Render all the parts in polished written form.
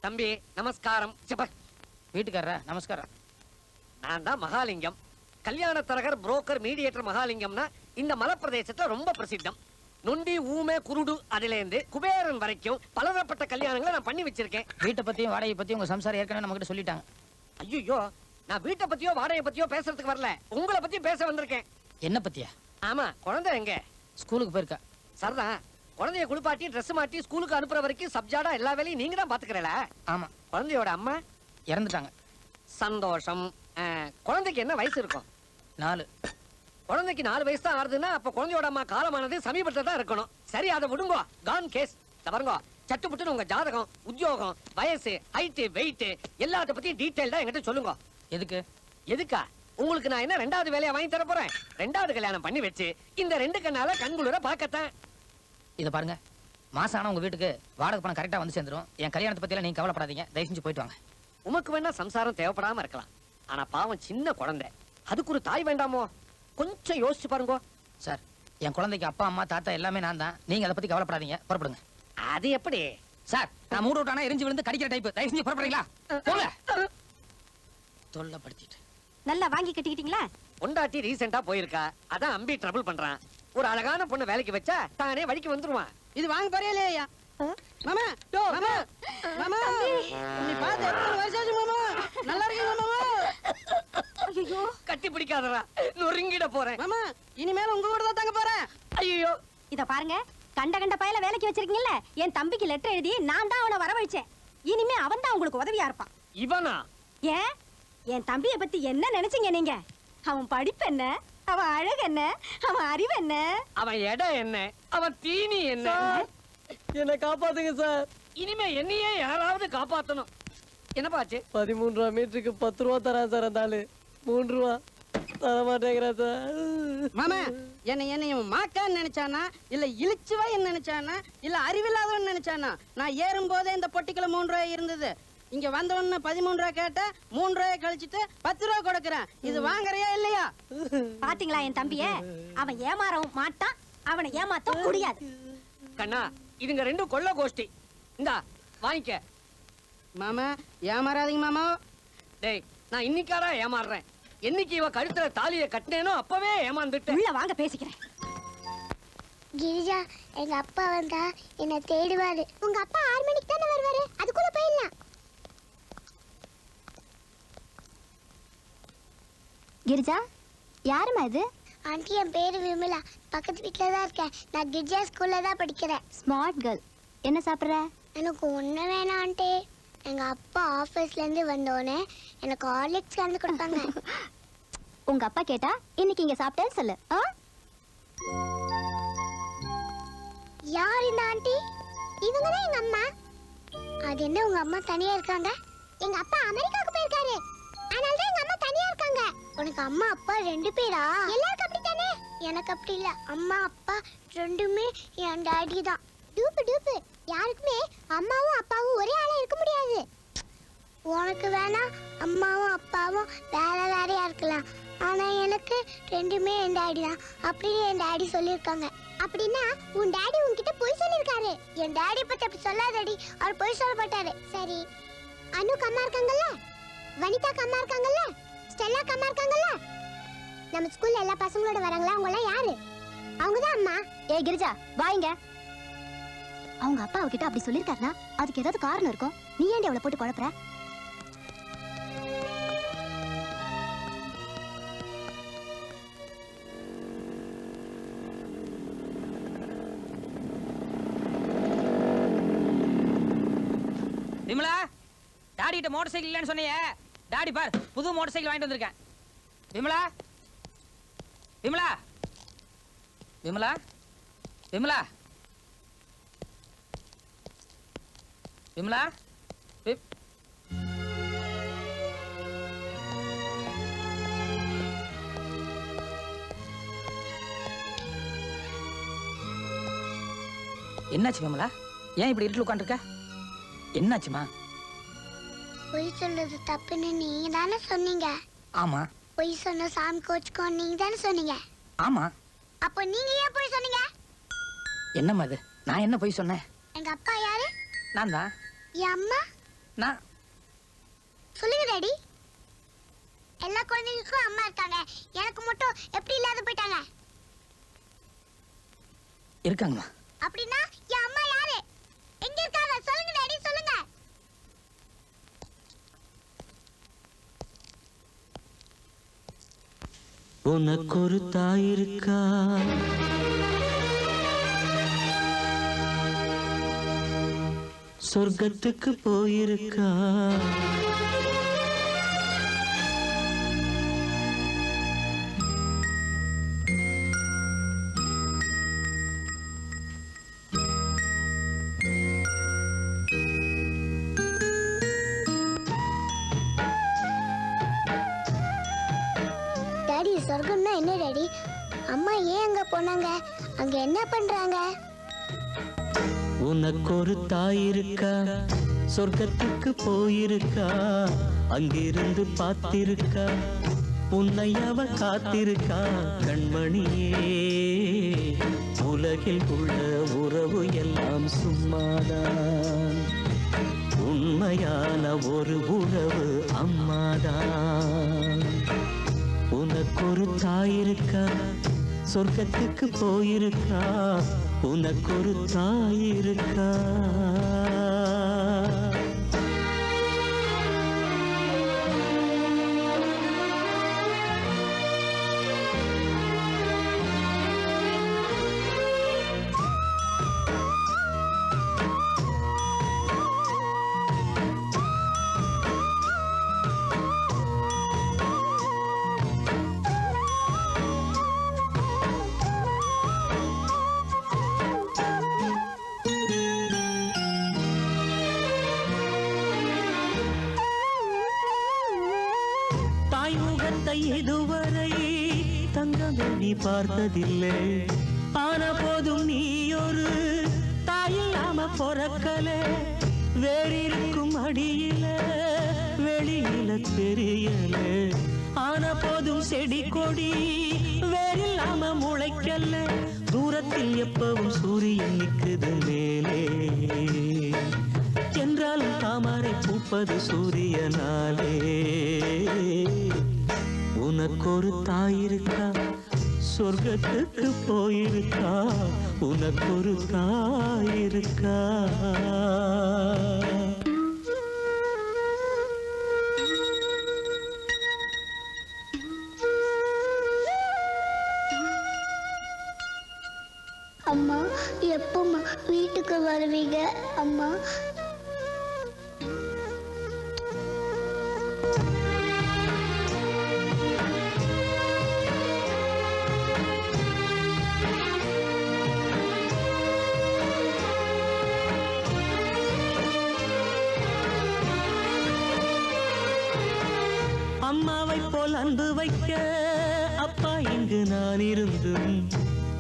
தம்பி நமஸ்காரம். வீட்டுக்காரரா? நமஸ்காரம். நான் தான் மகாலிங்கம், கல்யாண தரகர், புரோக்கர், மீடியேட்டர் மகாலிங்கம்னா இந்த மலைப்பிரதேசத்துல ரொம்ப பிரசித்தம். நொண்டி, ஊமை, குருடு அதிலேருந்து குபேரன் வரைக்கும் பலதரப்பட்ட கல்யாணங்களை நான் பண்ணி வச்சிருக்கேன். வீட்டை பத்தியும் வாடகை பத்தியும் உங்க சம்சாரம் ஏற்கனவே நம்ம கிட்ட சொல்லிட்டாங்க. ஐயோ, நான் வீட்டை பத்தியோ வாடகை பத்தியோ பேசுறதுக்கு வரல, உங்களை பத்தி பேச வந்திருக்கேன். என்ன பத்தியா? ஆமா, குழந்தை எங்க? ஸ்கூலுக்கு போயிருக்கா. சரிதான். குழந்தைய குளிப்பாட்டி ட்ரெஸ் மாட்டி ஸ்கூலுக்கு அனுப்புற வரைக்கும் சப்ஜாடா எல்லா வேலையும் நீங்க தான் பாத்துக்கிறல? ஆமா. குழந்தையோட அம்மா இறந்துட்டாங்க. சந்தோஷம். குழந்தைக்கு என்ன வயசு இருக்கும்? 4. குழந்தைக்கு 4 வயசு தான் ஆறுதுன்னா அப்ப குழந்தையோட அம்மா காலமானது சமீபத்துல தான் இருக்கணும். சரி, அதை விடுங்க. கான் கேஸ். பாருங்க, சட்டுப்புட்டு உங்க ஜாதகம், உத்தியோகம், வயசு, ஹைட், வெயிட் எல்லாத்த பத்தி டீடைல்டா என்கிட்ட சொல்லுங்க. எதுக்கு? எதுக்கா? உங்களுக்கு நான் என்ன 2வது வேலையா வாங்கி தர போறேன்? 2வது கல்யாணம் பண்ணி வச்சு இந்த 2 கண்ணால கண்குளிர பாக்கத்தான். இத பாருங்க, மாசம் ஆனா உங்க வீட்டுக்கு வாடகை பணம் கரெக்டா வந்து சேர்ந்துரும். என் கல்யாணத்தை பத்தி எல்லாம் நீங்க கவலைப்படாதீங்க. தயவு செஞ்சு போயிட்டு வாங்க. உமக்கு வேணா சம்சாரம் தேவைப்படாம இருக்கலாம், ஆனா பாவம் சின்ன குழந்தை, அதுக்கு ஒரு தாய் வேண்டாமோ? கொஞ்சம் யோசிச்சு பாருங்க. சார், என் குழந்தைக்கு அப்பா அம்மா தாத்தா எல்லாமே நான் தான். நீங்க அதை பத்தி கவலைப்படாதீங்க. புறப்படுங்க. அது எப்படி சார்? நான் மூடு விட்டானா எரிஞ்சு விழுந்து கடிக்கிற டைப். தயவு செஞ்சு புறப்படுறீங்களா? போங்க. தொல்லைப்படுத்திட்டு நல்லா வாங்கி கட்டிக்கிட்டீங்களா? பொண்டாட்டி ரீசெண்டா போயிருக்கா, அதான் அம்பி ட்ரபிள் பண்றான். ஒரு அழகான பொண்ணு வேலைக்கு வச்சா தானே வழிக்கு வந்துருவான். இது வாங்க போறியா? மாமா டோ மாமா மாமா நீ பாத்து எத்தனை வருஷம் ஆச்சு மாமா? நல்லா இருக்கீங்க மாமா? ஐயோ, கட்டி பிடிக்காதடா, நொறுங்கிட போறேன். மாமா இனிமேல் உங்க கூட தான் தங்க போறேன். ஐயோ, இத பாருங்க, கண்ட பயல வேலைக்கு வச்சிருக்கீங்கல்ல, என் தம்பிக்கு லெட்டர் எழுதி நான் தான் அவனை வரவழைச்சேன். இனிமே அவன் தான் உங்களுக்கு உதவியா இருப்பான். இவனா? ஏன் என் தம்பியை பத்தி என்ன நினைச்சீங்க நீங்க? அவன் படிப்பு என்ன, அவன் அழகு என்ன, அவன் அறிவு என்ன, அவன் எடை என்ன, அவன் தீனி என்ன? என்ன காப்பாத்துங்க சார். இனிமே என்னையே யாராவது காப்பாத்தணும். என்னப்பாச்சு? 13 மீட்டருக்கு 10 ரூபா தரேன் சார். அந்த ஆளு 3 ரூபா தர மாட்டேங்கிறா சார். மாமா என்னைய மாக்கான்னு நினைச்சானா, இல்ல இழிச்சுவாய் நினைச்சானா, இல்ல அறிவில்லாதவன் நினைச்சானா? நான் ஏறும் போதே இந்த பொட்டிக்குள்ள 3 ரூபாய் இருந்தது. இங்க வந்த உடனே 13 ரூபாய் கேட்ட 3 ரூபாய் கழிச்சிட்டு 10 ரூபாய் கொடுக்கறேன். இது வாங்குறியா இல்லையா? பாத்தீங்களா என் தம்பிய? அவன் ஏமாறவும் மாட்டான், அவனை ஏமாத்த முடியாது. கண்ணா, இதுங்க 2 கொள்ள கோஷ்டி. இந்தா வாங்கிக்க. மாமா ஏமாறாதீங்க மாமா. டேய், நான் இன்னைக்காரா ஏமாறுறேன்? என்னைக்கு இவ கழுத்துல தாலியை கட்டினேனோ அப்பவே ஏமாந்துட்டேன். உள்ள வாங்க பேசிக்கிறேன். கிரிஜா, எங்க அப்பா வந்தா என்ன தேடுவாரு. உங்க அப்பா 6 மணிக்கு தானே வருவாரு, அதுக்குள்ள போயிடலாம். கிரிஜா, யாருமா இது? ஆண்டி, என் பேரு விமலா, பக்கத்து வீட்டுல தான் இருக்கேன். நான் கிரிஜா ஸ்கூல்ல தான் படிக்கிறேன். Smart girl. என்ன சாப்பிடுற? எனக்கு ஒண்ணு வேணாம் ஆண்டி. எங்க அப்பா ஆபீஸ்ல இருந்து வந்தோடனே எனக்கு ஹார்லிக்ஸ் கலந்து கொடுப்பாங்க. உங்க அப்பா கேட்டா இன்னைக்கு இங்க சாப்பிட்டேன்னு சொல்லு. யார் இந்த ஆண்டி? இவங்க தான் எங்க அம்மா. அது என்ன உங்க அம்மா தனியா இருக்காங்க? எங்க அப்பா அமெரிக்காவுக்கு போயிருக்காரு, அதனால தான் எங்க அம்மா தனியா இருக்காங்க. உனக்கு அம்மா அப்பா 2 பேரா? எல்லாருக்கும் அப்படித்தானே? எனக்கு அப்படி இல்ல. அம்மா அப்பா 2மே என் டாடி தான். டூப்பு டூப்பு. யாருக்குமே அம்மாவும் அப்பாவும் ஒரே ஆளா இருக்க முடியாது. உனக்கு வேணா அம்மாவும் அப்பாவும் வேற வேறையா இருக்கலாம், ஆனா எனக்கு 2மே என் டாடி தான் அப்படின்னு என் டாடி சொல்லியிருக்காங்க. அப்படின்னா உன் டாடி உன்கிட்ட பொய் சொல்லியிருக்காரு. என் டாடி பத்தி அப்படி சொல்லாதடி, அவர் பொய் சொல்ல மாட்டாரு. சரி, அனுக்கு அம்மா இருக்காங்கல்ல, வனிதாக்கு அம்மா இருக்காங்கல்ல, ஸ்டெல்லாக்கு அம்மா இருக்காங்கல்ல, நம்ம ஸ்கூல்ல எல்லா பசங்களோட வராங்களா, அவங்க எல்லாம் யாரு? அவங்கதான் அம்மா. ஏய் கிரிஜா, வாங்க. அவங்க அப்பா அவகிட்ட அப்படி சொல்லிருக்காருனா அதுக்கு ஏதாவது காரணம் இருக்கும். நீ ஏன்டி அவளை போட்டு குழப்புற? விமலா, டாடி கிட்ட மோட்டார் சைக்கிள் இல்லைன்னு சொன்னீங்க. டாடி பார், புது மோட்டார் சைக்கிள் வாங்கிட்டு வந்திருக்கேன். விமலா, விமலா, விமலா, விமலா, விமலா. என்னாச்சு விமலா? ஏன் இப்படி இருட்டில் உட்காந்துருக்க? என்னாச்சுமா? பொய் சொல்றது தப்புன்னு நீங்க தானே சொன்னீங்க. ஆமா. பொய் சொன்ன சாமி கோச்சுக்கோ நீங்க தானே சொன்னீங்க. ஆமா. அப்போ நீங்க ஏன் பொய் சொன்னீங்க? என்னம்மா இது? நான் என்ன பொய் சொன்னேன்? எங்க அப்பா யாரு? நான் தான். என் அம்மா? நான் சொல்லுங்க டாடி. எல்லா குழந்தைகளுக்கும் அம்மா இருக்காங்க, எனக்கு மட்டும் எப்படி இல்லாத போயிட்டாங்க? இருக்காங்கம்மா. அப்படின்னா என் அம்மா யாரு? எங்க இருக்காங்க? சொல்லுங்க டாடி, சொல்லுங்க. உனக்கு ஒரு தாய் இருக்கா, சொர்க்கத்துக்கு போயிருக்கா. டாடி, சொர்க்கம்னா என்ன டாடி? அம்மா ஏன் அங்க போனாங்க? அங்க என்ன பண்றாங்க? உனக்கு ஒரு தாய் இருக்கா, சொர்க்கத்துக்கு போயிருக்கா. அங்கிருந்து பார்த்திருக்கா, உன்னை அவ காத்திருக்கா. கண்மணியே, உலகில் உள்ள உறவு எல்லாம் சும்மாதான், உண்மையான ஒரு உறவு அம்மாதான். உனக்கு ஒரு தாய் இருக்கா, சொர்க்கத்துக்கு போயிருக்கா. உனக்கு ஒரு தாய் இருக்கா. இதுவரை தங்கம் நீ பார்த்ததில்லை, ஆன போதும் நீ ஒரு தாயில்லாம பொறக்கல. வேறிருக்கும் அடியில வெளியில தெரியல, ஆன போதும் செடி கொடி வேறில்லாம முளைக்கல. தூரத்தில் எப்பவும் சூரியன் நிக்குது மேலே, என்றாலும் தாமரை பூப்பது சூரியனாலே. உனக்கு ஒரு தாய் இருக்கா, சொர்க்கத்துக்கு போயிருக்கா. உனக்கு ஒரு தாய் இருக்கா. அம்மா, எப்பமா வீட்டுக்கு வருவீங்க? அம்மா, அம்மாவை போல் அன்பு வைக்க அப்பா இங்கு நான் இருந்தும்,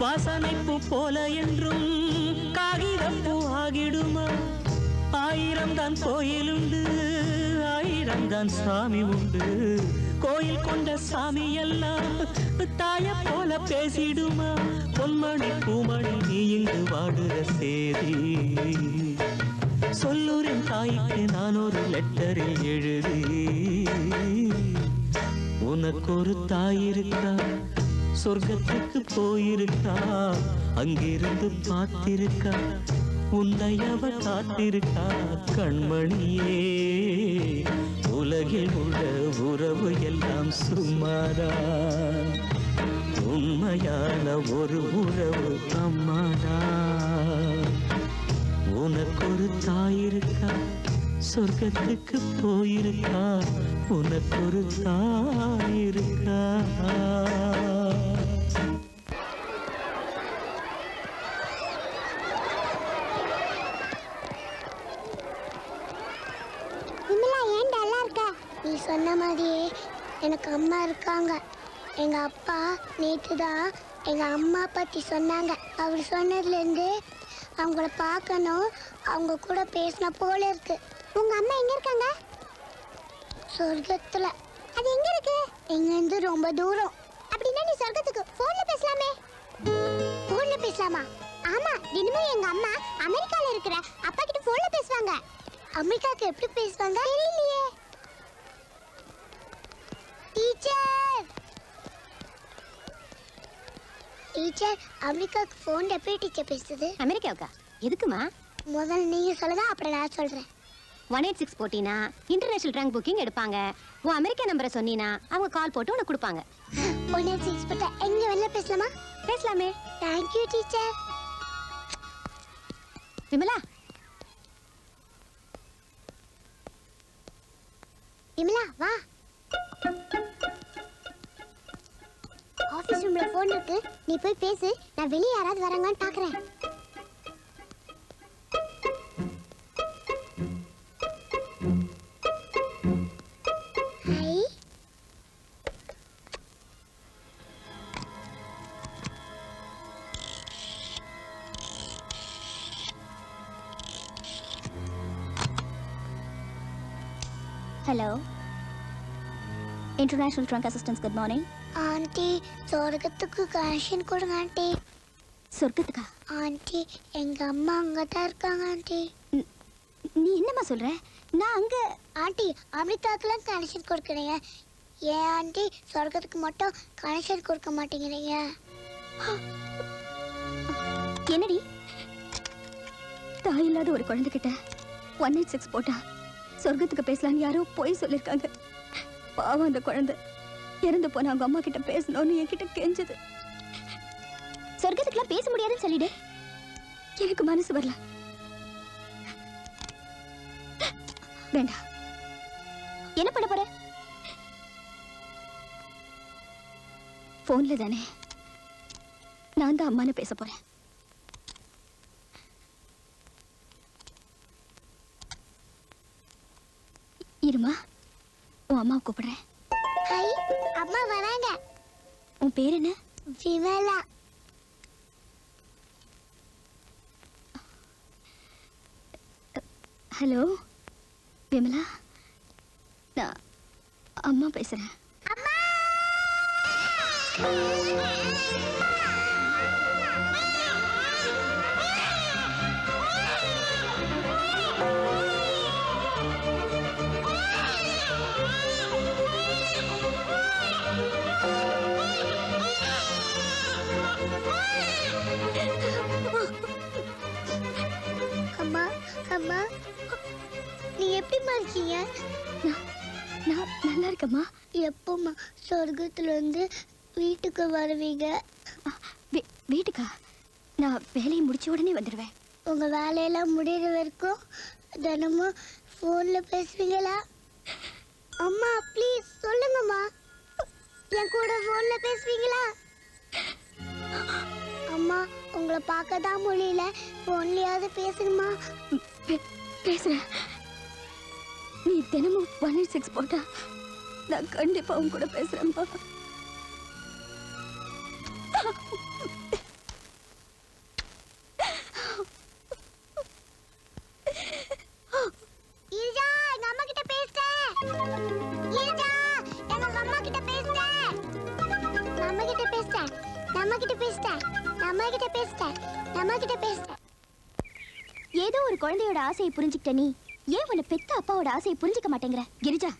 வாசனை பூ போல என்றும் காகிதம் பூ ஆகிடுமா. 1000 தான் கோயிலுண்டு, 1000 தான் சாமி உண்டு. கோயில் கொண்ட சாமி எல்லாம் தாய போல பேசிடுமா. பொன்மணி பூமணி நீ இங்கு வாடுற சேதி, சொல்லூரின் தாய்க்கு நான் ஒரு லெட்டரில் எழுதி. உனக்கு ஒரு தாய் இருக்கா, சொர்க்கத்துக்கு போயிருக்கா. அங்கிருந்து பார்த்திருக்கா, உன்னை அவ காத்திருக்கா. கண்மணியே, உலகில் உள்ள உறவு எல்லாம் சும்மாதான், உண்மையான ஒரு உறவு அம்மாதான். உனக்கு ஒரு தாய் இருக்கா, சொர்க்கத்துக்கு போயிருக்கா. உனக்கு ஒரு தாய் இருக்கா. விமலா, ஏன் டல்லா இருக்க? நீ சொன்ன மாதிரியே எனக்கு அம்மா இருக்காங்க. எங்க அப்பா நேற்று தான் எங்க அம்மா பத்தி சொன்னாங்க. அவர் சொன்னதுலேருந்து அவங்கள பார்க்கணும், அவங்க கூட பேசின போல இருக்கு. உங்க அம்மா எங்க இருக்காங்க? சொர்க்கத்துல. அது எங்க இருக்கு? எங்க இருந்து ரொம்ப தூரம். அப்படின்னா நீ சொர்க்கத்துக்கு போன்ல பேசலாமே. போன்ல பேசலாமா? ஆமா, தினமும் எங்க அம்மா அமெரிக்கால இருக்கிற அப்பா கிட்ட போன்ல பேசுவாங்க. அமெரிக்காக்கு எப்படி பேசுவாங்க தெரியலையே. டீச்சர் டீச்சர் அமெரிக்காக்கு ஃபோன் எப்படி டீச்சர் பேசுது? அமெரிக்காவுக்கா? எதுக்குமா? முதல்ல நீங்க சொல்லுங்க, அப்புறம் நான் சொல்றேன். 186 போட்டினா இன்டர்நேஷனல் ரேங்க் புக்கிங் எடுப்பாங்க. உன் அமெரிக்கா நம்பரை சொன்னீனா அவங்க கால் போட்டு உனக்கு கொடுப்பாங்க. 186 போட்டா எங்க வெளில பேசலாமா? பேசலாமே. Thank you teacher. விமலா, விமலா வா. ஆபீஸ் ரூம்ல போன் இருக்கு, நீ போய் பேசு. நான் வெளிய யாராவது வராங்கன்னு பாக்குறேன். Hi. Hello, international trunk assistance. Good morning aunty, சொர்க்கத்துக்கு கனெக்ஷன் கொடுங்க ஆண்டி. சொர்க்கத்துக்கா? ஆண்டி, எங்க அம்மா அங்கதான் இருக்காங்க ஆண்டி. நீ என்னம்மா சொல்ற? நான் அங்க. ஆண்டி, அமெரிக்காக்கெல்லாம் கனெக்ஷன் கொடுக்குறீங்க, ஏன் ஆண்டி சொர்க்கத்துக்கு மட்டும் கனெக்ஷன் கொடுக்க மாட்டேங்கிறீங்க? என்னடி, தாய் இல்லாத ஒரு குழந்தைகிட்ட 186 போட்டா சொர்க்கத்துக்கு பேசலான்னு யாரோ போய் சொல்லிருக்காங்க. பாவம், அந்த குழந்தை இறந்து போன அவங்க அம்மா கிட்ட பேசணும்னு என்கிட்ட கெஞ்சது. சொர்க்கத்துக்குலாம் பேச முடியாதுன்னு சொல்லிடு. எனக்கு மனசு வரல. வேண்டாம். என்ன பண்ண போற? போன்ல தானே, நான் தான் அம்மானு பேச போறேன். இருமா, உன் அம்மா கூப்பிடுறேன். ஹை, அம்மா வராங்க. உன் பேர் என்ன? விமலா. ஹலோ விமலா, நான் அம்மா பேசுறேன். அம்மா, அம்மா, நீ எப்படிம்மா இருக்கீங்க? நான் நல்லா இருக்கேம்மா. எப்போம்மா சொர்க்கத்துல இருந்து வீட்டுக்கு வருவீங்க? வீட்டுக்கா? நான் வேலையை முடிச்ச உடனே வந்துடுவேன். உங்க வேலையெல்லாம் முடிகிற வரைக்கும் தினமும் ஃபோன்ல பேசுவீங்களா? அம்மா ப்ளீஸ் சொல்லுங்கம்மா, என் கூட ஃபோன்ல பேசுவீங்களா? அம்மா, உங்களை பார்க்க தான் முடியல, ஃபோன்லயாவது பேசுங்கம்மா. பேசுறேன். நீ தினமும் 186 போட்டா நான் கண்டிப்பா உன் கூட பேசுறேன்ப்பா. ஈஜா, எங்க அம்மா கிட்ட பேசுறேன். ஈஜா, எங்க அம்மா கிட்ட பேசுறேன். நம்ம கிட்ட பேசுறேன். நம்ம கிட்ட பேசுறேன். நம்ம கிட்ட பேசுறேன். நம்ம கிட்ட பேசுறேன். ஏதோ ஒரு குழந்தையோட ஆசையை புரிஞ்சுக்கிட்ட நீ ஏன் உன்னை பெத்த அப்பாவோட ஆசையை புரிஞ்சுக்க மாட்டேங்கிற? கிரிஜா,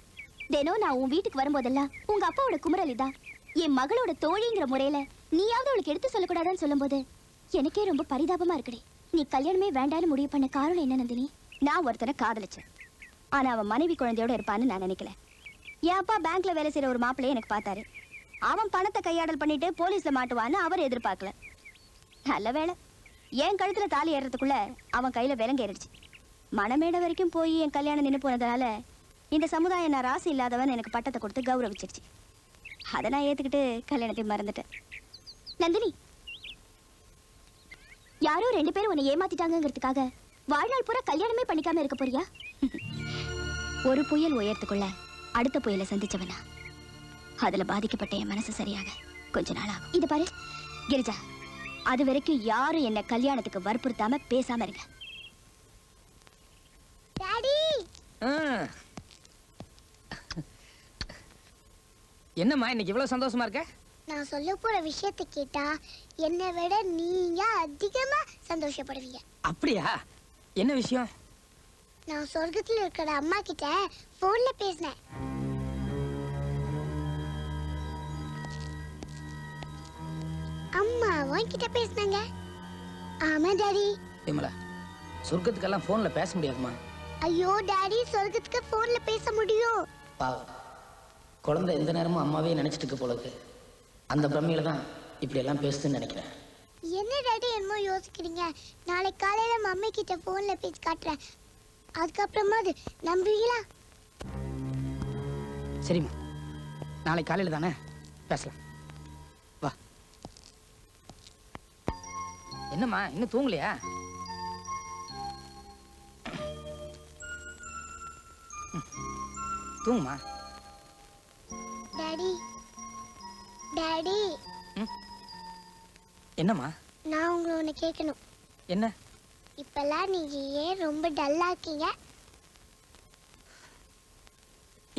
தினம் நான் உன் வீட்டுக்கு வரும்போதெல்லாம் உங்க அப்பாவோட குமரல் இதான். என் மகளோட தோழிங்கிற முறையில நீயாவது அவளுக்கு எடுத்து சொல்லக்கூடாதான்னு சொல்லும்போது எனக்கே ரொம்ப பரிதாபமா இருக்குடி. நீ கல்யாணமே வேண்டான்னு முடிவு பண்ண காரணம் என்ன நந்தினி? நான் ஒருத்தனை காதலிச்சேன், ஆனா அவன் மனைவி குழந்தையோட இருப்பான்னு நான் நினைக்கல. என் அப்பா பேங்க்ல வேலை செய்யற ஒரு மாப்பிள்ளைய எனக்கு பார்த்தாரு. அவன் பணத்தை கையாடல் பண்ணிட்டு போலீஸ்ல மாட்டுவான்னு அவர் எதிர்பார்க்கல. நல்ல வேலை, என் கழுத்துல தாலி ஏறதுக்குள்ள அவன் கையில விலங்கு ஏறிடுச்சு. மணமேடை வரைக்கும் போய் என் கல்யாணம் நின்று போனதால இந்த சமுதாயம் நான் ராசி இல்லாதவன் எனக்கு பட்டத்தை கொடுத்து கௌரவிச்சிருச்சு. அதை நான் ஏத்துக்கிட்டு கல்யாணத்தை மறந்துட்டேன். நந்தினி, யாரோ 2 பேரும் உன்னை ஏமாத்திட்டாங்கிறதுக்காக வாழ்நாள் பூரா கல்யாணமே பண்ணிக்காம இருக்க போறியா? ஒரு புயல் உயரத்துக்குள்ள அடுத்த புயலை சந்திச்சவனா, அதுல பாதிக்கப்பட்ட என் மனசு சரியாக கொஞ்ச நாள் ஆகும். இது பாரு கிரிஜா, அது வரைக்கும் யாரும் என்ன கல்யாணத்துக்கு வற்புறுத்தாம பேசாம இருங்க. டாடி, என்னம்மா இன்னைக்கு இவ்வளவு சந்தோஷமா இருக்க? நான் சொல்ல போற விஷயத்தை கேட்டா என்னை விட நீங்க அதிகமா சந்தோஷப்படுவீங்க. அப்படியா? என்ன விஷயம்? நான் சொர்க்கத்துல இருக்கிற அம்மா கிட்ட போன்ல பேசினேன். அம்மா உன்கிட்ட பேசினாங்க. ஆமா டாடி. விமலா, சொர்க்கத்துக்கெல்லாம் போன்ல பேச முடியாதுமா. ஐயோ டாடி, சொர்க்கத்துக்கு போன்ல பேச முடியும். பாவம், குழந்தை எந்த நேரமும் அம்மாவே நினைச்சிட்டு இருக்கு போல இருக்கு. அந்த பிரமையில தான் இப்படி எல்லாம் பேசுதுன்னு நினைக்கிறேன். என்ன டாடி என்னமோ யோசிக்கிறீங்க? நாளை காலையில மம்மி கிட்ட போன்ல பேசி காட்டுறேன். அதுக்கப்புறமா அது நம்புவீங்களா? சரிம்மா, நாளை காலையில தானே பேசலாம். வா. என்னம்மா இன்னும் தூங்கலையா? தூங்குமா. டாடி டாடி, என்னம்மா? நான் உங்களை ஒன்று கேட்கணும். என்ன? இப்பெல்லாம் நீங்க ஏன் ரொம்ப டல்லா இருக்கீங்க?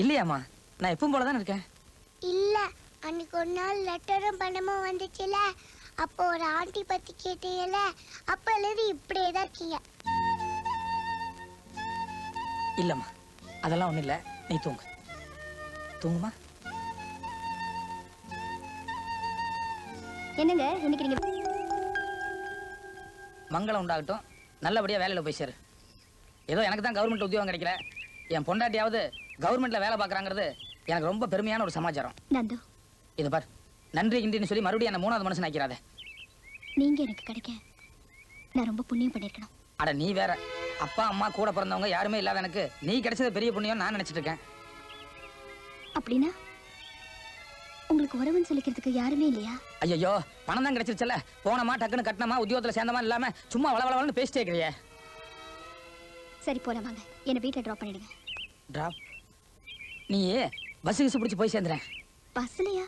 இல்லையாம்மா, நான் எப்பவும் போல தானே இருக்கேன். இல்ல, அன்னைக்கு ஒரு நாள் லெட்டரும் பணமும் வந்துச்சுல, அப்போ ஒரு ஆண்டி பத்தி கேட்டீங்கல்ல, அப்பலேருந்து இப்படியே தான் இருக்கீங்க. இல்லம்மா, அதெல்லாம் ஒண்ணும் இல்ல. நீ தூங்கு. தூங்குமா. என்னங்க இன்னைக்கு நீங்க மங்களம் உண்டாகட்டும். நல்லபடியா வேலையில போய் சேரு. ஏதோ எனக்கு தான் கவர்மெண்ட் உத்தியோகம் கிடைக்கல, என் பொண்டாட்டியாவது கவர்மெண்ட்ல வேலை பார்க்கறாங்கிறது எனக்கு ரொம்ப பெருமையான ஒரு சமாச்சாரம். நந்து, இது பார், நன்றி கிண்டின்னு சொல்லி மறுபடியும் என்ன மூணாவது மனுஷன் ஆக்கிறாதே. நீங்க எனக்கு கிடைக்க நான் ரொம்ப புண்ணியம் பண்ணிருக்கணும். அட நீ வேற, அப்பா அம்மா கூட பிறந்தவங்க யாருமே இல்லாத எனக்கு நீ கிடைச்சது பெரிய புண்ணியம் நான் நினைச்சிட்டு இருக்கேன். அப்படின்னா உங்களுக்கு உறவுன்னு சொல்லிக்கிறதுக்கு யாருமே இல்லையா? ஐயோ, பணம் தான் கிடைச்சிருச்சல, போனமா டக்குன்னு கட்டணமா உத்தியோகத்துல சேர்ந்தமா இல்லாம சும்மா வளவளன்னு பேசிட்டே இருக்கிறியே. சரி போலாம் வாங்க, என்ன வீட்டுல டிராப் பண்ணிடுங்க. டிராப்? நீ பஸ் கிசு பிடிச்சி போய் சேர்ந்துறேன். பஸ்லையா?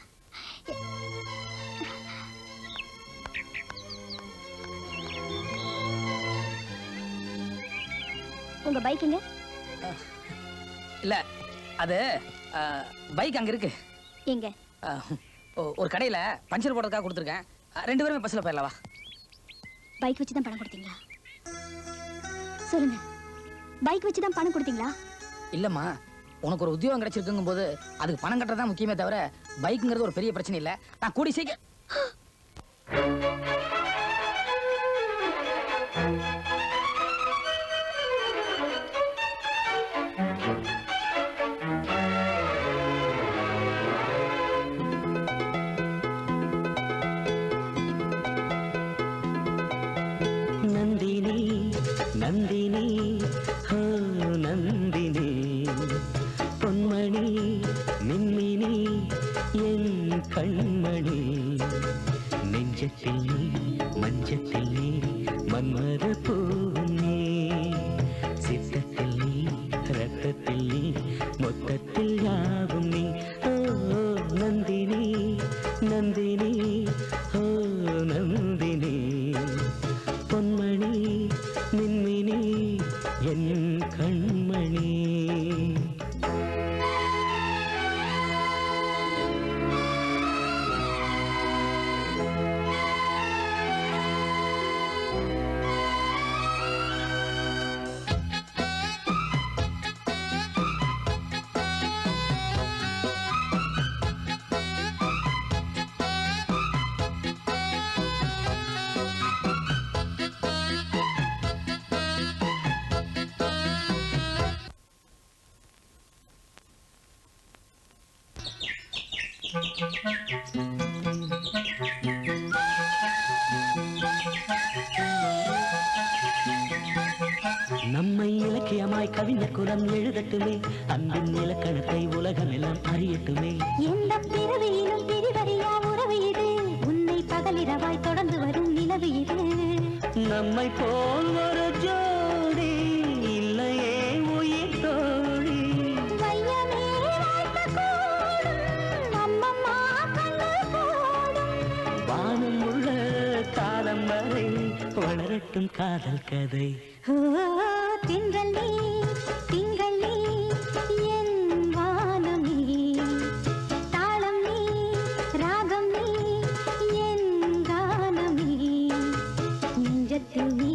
உங்க பைக் எங்க? இல்ல, அது பைக் அங்க இருக்கு. எங்க? ஒரு கடையில பஞ்சர் போடுறதுக்காக கொடுத்துருக்கேன். 2 பேருமே பஸ்ல போயிடலாம் வா. பைக் வச்சு தான் பணம் கொடுத்தீங்களா? சொல்லுங்க, பைக் வச்சு தான் பணம் கொடுத்தீங்களா? இல்லம்மா, உனக்கு ஒரு உத்தியோகம் கிடைச்சிருக்குங்கும் போது அதுக்கு பணம் கட்டுறதா முக்கியமே தவிர பைக்குங்கிறது ஒரு பெரிய பிரச்சனை இல்ல. நான் கூடி சீக்கிரம் நந்தினி நந்தினி ஹோ நந்தினி பொன்மணி மின்மினி என் கண்மணி நெஞ்சத்தில் நீ மஞ்சத்தில் நீ மன்மத பூவும் நீ சித்தத்தில் நீ ரத்தத்தில் நீ மொத்தத்தில் யாவும் நீ ஓ நந்தினி நந்தினி ஹோ நந்தினி பொன்மணி மின்மினி என் கண்மணி. நம்மை இலக்கியமாய் கவிஞர் குலம் எழுதட்டுமே, அன்பின் இலக்கணத்தை உலகமெல்லாம் அறியட்டுமே. எந்த பிறவியிலும் பிரிவறியா உறவு இது, உன்னை பகலிரவாய் தொடர்ந்து வரும் நிலவு இது. நம்மை போல் ஒரு ஜோடி இல்லையே உயிர் தோழி. வையமே வாழ்த்த கூடும், அம்மம்மா கண்கள் போடும். வானம் உள்ள காலம் வரை வளரட்டும் காதல் கதை. ஓ, திங்கள் நீ திங்கள் நீ என் வானம் நீ, தாளம் நீ ராகம் நீ என் கானம் நீ, நெஞ்சத்தில் நீ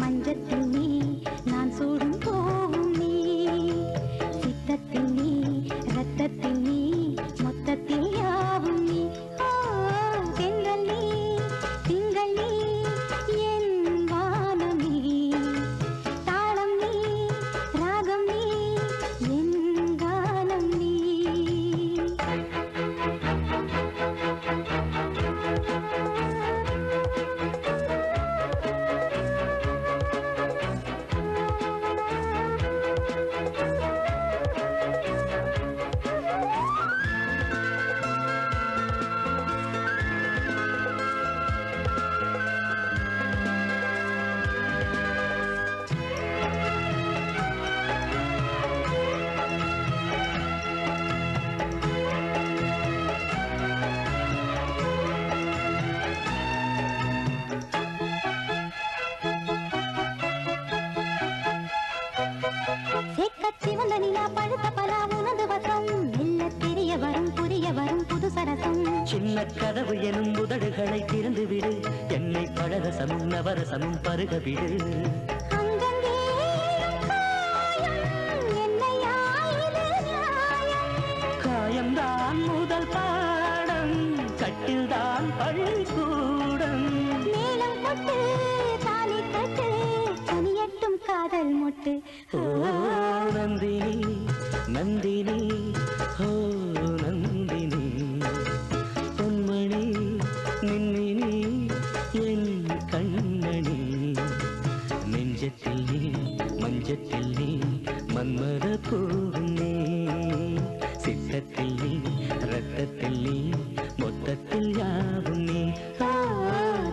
மஞ்சத்தில் நீ நான் சூடும் போவும் நிலா பழுத்த பலா உனது வசம் மெல்ல தெரிய வரும் புரிய வரும் புது சரசம் சின்ன கதவு எனும் உதடுகளை திறந்து விடு என்னை பழரசமும் நவரசமும் பருக விடு அங்கங்கே காயம், என்னை ஆயுது நியாயம். காயம்தான் முதல் பாடம் கட்டில்தான் பள்ளிக்கூடம் மேளம் கொட்டு தாலி கட்டு பனியட்டும் காதல் மொட்டு ஓ நந்தினி நந்தினி ஓ நந்தினி பொன்மணி நின்னினி என் கண்ணணி நெஞ்சத்தில் நீ மஞ்சத்தில் நீ மன்மத பூவும் நீ சித்தத்தில் நீ ரத்தத்தில் நீ மொத்தத்தில் யாவும் நீ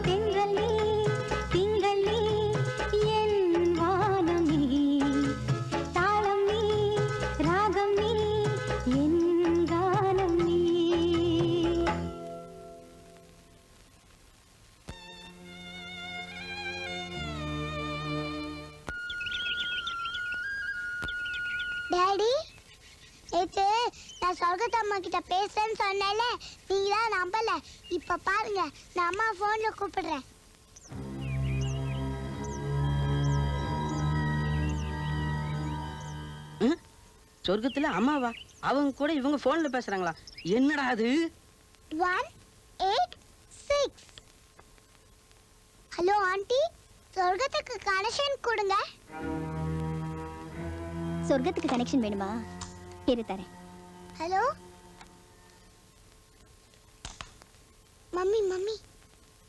தென்றல் நீ திங்கள் நீ என் வானம் நீ தாளம் நீ ராகம் நீ என் கானம் நீ டாடி நேத்து நான் சொர்க்கத்து அம்மா கிட்ட பேசுறேன்னு சொன்னேன்ல நீங்க தான் நம்பல இப்ப பாருங்க நான் அம்மா போன்ல கூப்பிடுறேன் சொர்க்கத்துல அம்மாவா அவங்க கூட இவங்க போன்ல பேசுறாங்களா என்னடா அது 186 ஹலோ ஆண்டி சொர்க்கத்துக்கு கனெக்ஷன் கொடுங்க சொர்க்கத்துக்கு கனெக்ஷன் வேணுமா இரு தரேன் ஹலோ மம்மி மம்மி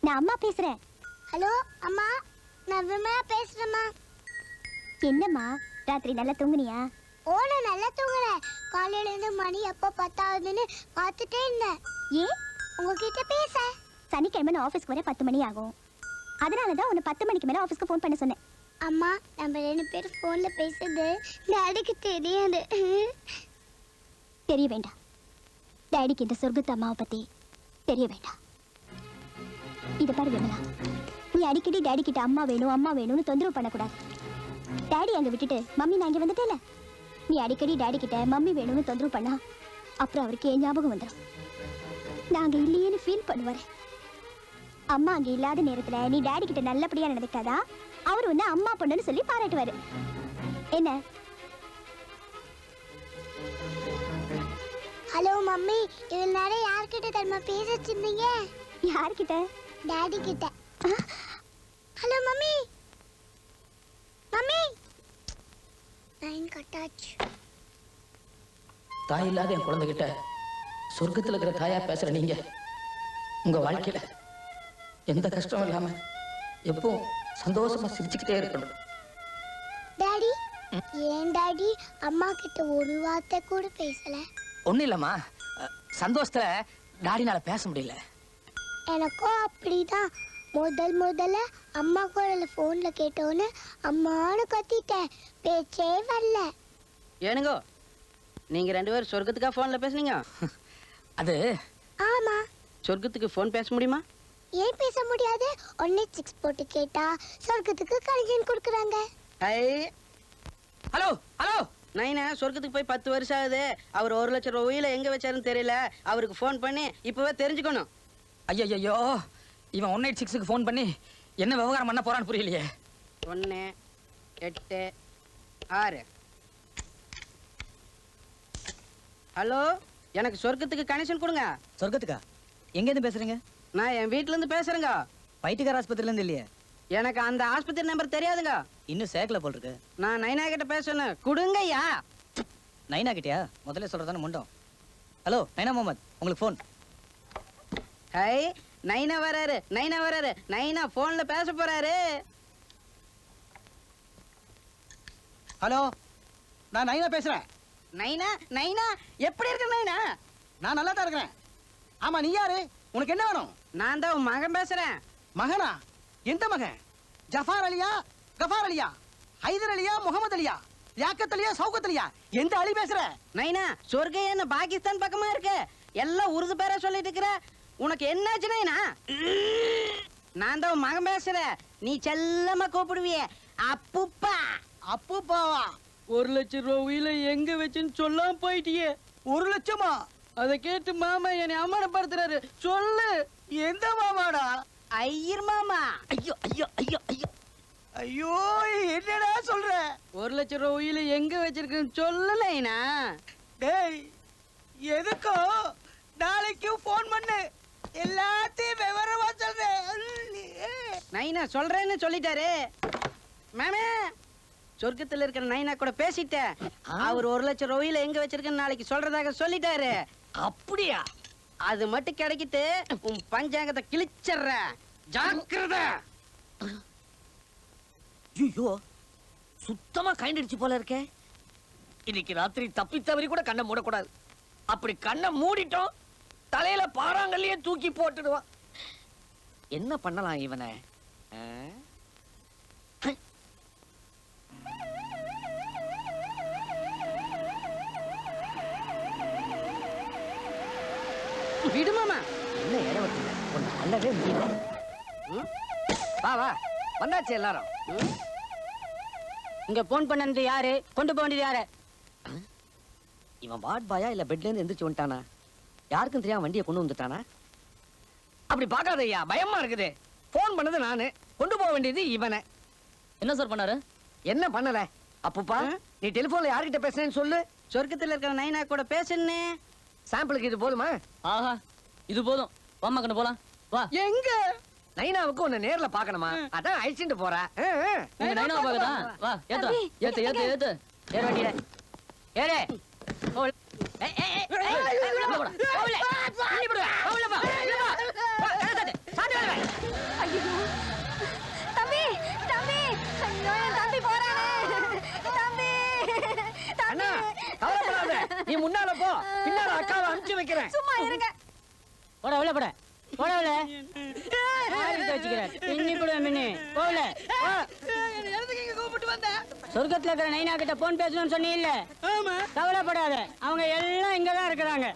நான் அம்மா பேசுறேன் ஹலோ அம்மா நான் விமலா பேசுறேம்மா என்னம்மா ராத்திரி நல்லா தூங்குனியா ஓ நான் நல்லா தூங்குறேன் காலையில இருந்து மணி எப்போ 10 ஆகுதுன்னு பார்த்துட்டே இருந்தேன் ஏன் உங்ககிட்ட பேச சனிக்கிழமை நான் ஆஃபீஸ்க்கு வர 10 மணி ஆகும் அதனால தான் உன்னை 10 மணிக்கு மேலே ஆஃபீஸ்க்கு ஃபோன் பண்ண சொன்னேன் அம்மா நம்ம 2 பேரும் ஃபோன்ல பேசுறது டாடிக்கு தெரியாது தெரிய வேண்டாம் டாடிக்கு இந்த சொர்க்கத்து அம்மாவை பத்தி தெரிய வேண்டாம் இதை பாரு விமலா நீ அடிக்கடி டாடி கிட்ட அம்மா வேணும்னு தொந்தரவு பண்ணக்கூடாது டாடி அங்க விட்டுட்டு மம்மி நான் இங்க வந்துட்டேல நீ அடிக்கடி டாடி கிட்ட மம்மி வேணும்னு தொந்தரவு பண்ணா அப்புறம் அவருக்கு ஏன் ஞாபகம் வந்துடும் நாங்க இல்லையேன்னு ஃபீல் பண்ணுவாரு அம்மா அங்க இல்லாத நேரத்துல நீ டாடி கிட்ட நல்லபடியா நடந்துக்காதா அவர் உன்னை அம்மா பொண்ணுன்னு சொல்லி பாராட்டுவாரு என்ன ஹலோ மம்மி இவ்வளவு நேரம் யார்கிட்ட தெரியுமா பேசிட்டு இருந்தீங்க யார்கிட்ட டாடி கிட்ட ஹலோ மம்மி மம்மி லைன் கட்டாச்சு தாய் இல்லாத என் குழந்தைகிட்ட சொர்க்கத்துல இருக்கிற தாயா பேசுற நீங்க உங்க வாழ்க்கையில எந்த கஷ்டமும் இல்லாம எப்பவும் சந்தோஷமா சிரிச்சுக்கிட்டே இருக்கணும். டாடி ஏன் டாடி அம்மா கிட்ட ஒரு வார்த்தை கூட பேசல ஒண்ணும் இல்லம்மா, சந்தோஷத்துல டாடினால பேச முடியல. எனக்கும் அப்படிதான் முதல்ல அம்மா குரல போன்ல கேட்டோன்னு அம்மானு கத்திட்டேன் பேச்சே வரல ஏனுங்கோ நீங்க 2 பேரும் சொர்க்கத்துக்கா போன்ல பேசுனீங்க அது ஆமா சொர்க்கத்துக்கு போன் பேச முடியுமா ஏன் பேச முடியாது 186 போட்டு கேட்டா சொர்க்கத்துக்கு கனெக்ஷன் கொடுக்குறாங்க ஐ ஹலோ ஹலோ நைனா சொர்க்கத்துக்கு போய் 10 வருஷம் ஆகுது. அவர் 1 லட்சம் ரூபாயில எங்க வச்சாருன்னு தெரியல. அவருக்கு ஃபோன் பண்ணி இப்பவே தெரிஞ்சுக்கணும். ஐயோ இவன் 186க்கு ஃபோன் பண்ணி என்ன விவகாரம் பண்ண போறான்னு புரியலையே. 1 8 6 ஹலோ, எனக்கு சொர்க்கத்துக்கு கனெக்ஷன் கொடுங்க. சொர்க்கத்துக்கா? எங்க இருந்து பேசுறீங்க? நான் என் வீட்ல இருந்து பேசுறேங்க. பைத்தியக்கார ஆஸ்பத்திரில இருந்து இல்லையே. எனக்கு அந்த ஆஸ்பத்திரி நம்பர் தெரியாதுங்க. இன்னும் சேர்க்கல போல் இருக்கு. நான் நைனா கிட்ட பேசணும். கொடுங்கய்யா. நைனா கிட்டயா? முதல்ல சொல்றதானே முண்டம். ஹலோ நைனா முகமது, உங்களுக்கு ஃபோன். ஹை, நைனா வராரு. நைனா போன்ல பேச போறாரு. ஹலோ, நான் நைனா பேசுறேன். நைனா எப்படி இருக்க நைனா? நான் நல்லா தான் இருக்கிறேன். ஆமா, நீ யாரு? உனக்கு என்ன வேணும்? நான் தான் உன் மகன் பேசுறேன். மகனா? எந்த மகன்? ஜஃபார் அலியா, கஃபார் அலியா, ஹைதர் அலியா, முகமது அலியா, லியாக்கத் அலியா, சௌகத் அலியா? எந்த அலி பேசுற? நைனா, சொர்க்கம் என்ன பாகிஸ்தான் பக்கமா இருக்கு? எல்லாம் உருது பேரா சொல்லிட்டு இருக்கிற. உனக்கு என்னாச்சு நைனா? நான் தான் உன் மகன் பேசுறேன். நீ செல்லமா கூப்பிடுவிய அப்புப்பா. அப்புப்பாவா? 1,00,000 உயில எங்க வச்சுன்னு சொல்லாம போயிட்டியே. 1 லட்சமா? அதை கேட்டு மாமா என்னை அவமானப்படுத்துறாரு. சொல்லு. எந்த மாமாடா? ஐயர் மாமா. ஐயோ ஐயோ ஐயோ ஐயோ. ஐயோ, என்னடா சொல்ற? 1,00,000 உயில எங்க வச்சிருக்கேன்னு சொல்லலைனா? டேய், எதுக்கும் நாளைக்கு ஃபோன் பண்ணு, எல்லாத்தையும் விவரமா சொல்றேன். நைனா சொல்றேன்னு சொல்லிட்டாரு. மாமே, சொர்க்கத்துல இருக்கிற நைனா கூட பேசிட்டேன். அவர் 1,00,000 ரூபாயில எங்க வச்சிருக்கேன்னு நாளைக்கு சொல்றதாக சொல்லிட்டாரு. அப்படியா? அது மட்டும் கிடைக்கிட்டு உன் பஞ்சாங்கத்தை கிழிச்சற. ஜாக்கிரதை. ஐயோ, சுத்தமா கைண்டடிச்சு போல இருக்கே. இன்னைக்கு ராத்திரி தப்பி தவறி கூட கண்ணை மூடக்கூடாது. அப்படி கண்ணை மூடிட்டோம், தலையில பாறாங்கல்லையே தூக்கி போட்டுடுவான். என்ன பண்ணலாம் இவனை? விடுமாமா. என்ன இடவத்தில ஒன்னு அல்லவே முடியல. வா வா, வந்தாச்சு எல்லாரும். இங்க போன் பண்ணது யாரு? கொண்டு போக வேண்டியது யாரு? இவன் வார்ட் பாயா இல்ல பெட்ல இருந்து எந்திரிச்சு வந்துட்டானா? யாருக்கும் தெரியாம வண்டியை கொண்டு வந்துட்டானா? அப்படி பார்க்காத ஐயா, பயமா இருக்குது. போன் பண்ணது நானு, கொண்டு போக வேண்டியது இவனை. என்ன சார் பண்ணாரு? என்ன பண்ணல? அப்பப்பா, நீ டெலிபோன்ல யார்கிட்ட பேசுறேன்னு சொல்லு. சொர்க்கத்துல இருக்கிற நைனா கூட பேசுன்னு. சாம்பிளுக்கு இது போதுமா? ஆஹா, இது போதும். வாமா கண்ணு போலாம். வா. எங்க? நைனாவுக்கு உன்னை நேர்ல பாக்கணுமா? அதான் அழிச்சுட்டு போற. நீங்க நைனா பாக்கதா? வா, ஏத்து ஏத்து ஏத்து ஏத்து. ஏற வண்டியில ஏறே. தம்பி தம்பி, ஐயோ என் தம்பி போறானே. தம்பி அண்ணா, கவலைப்படாத. நீ முன்னால போ, பின்னால அக்காவை அனுப்பிச்சு வைக்கிறேன். சும்மா இருங்க. போட உள்ள போட. போட உள்ள. சொர்க்கத்துல இருக்கிற நைனா கிட்ட போன் பேசணும்னு சொன்னீங்கல்ல? கவலைப்படாத, அவங்க எல்லாம் இங்கதான் இருக்கிறாங்க.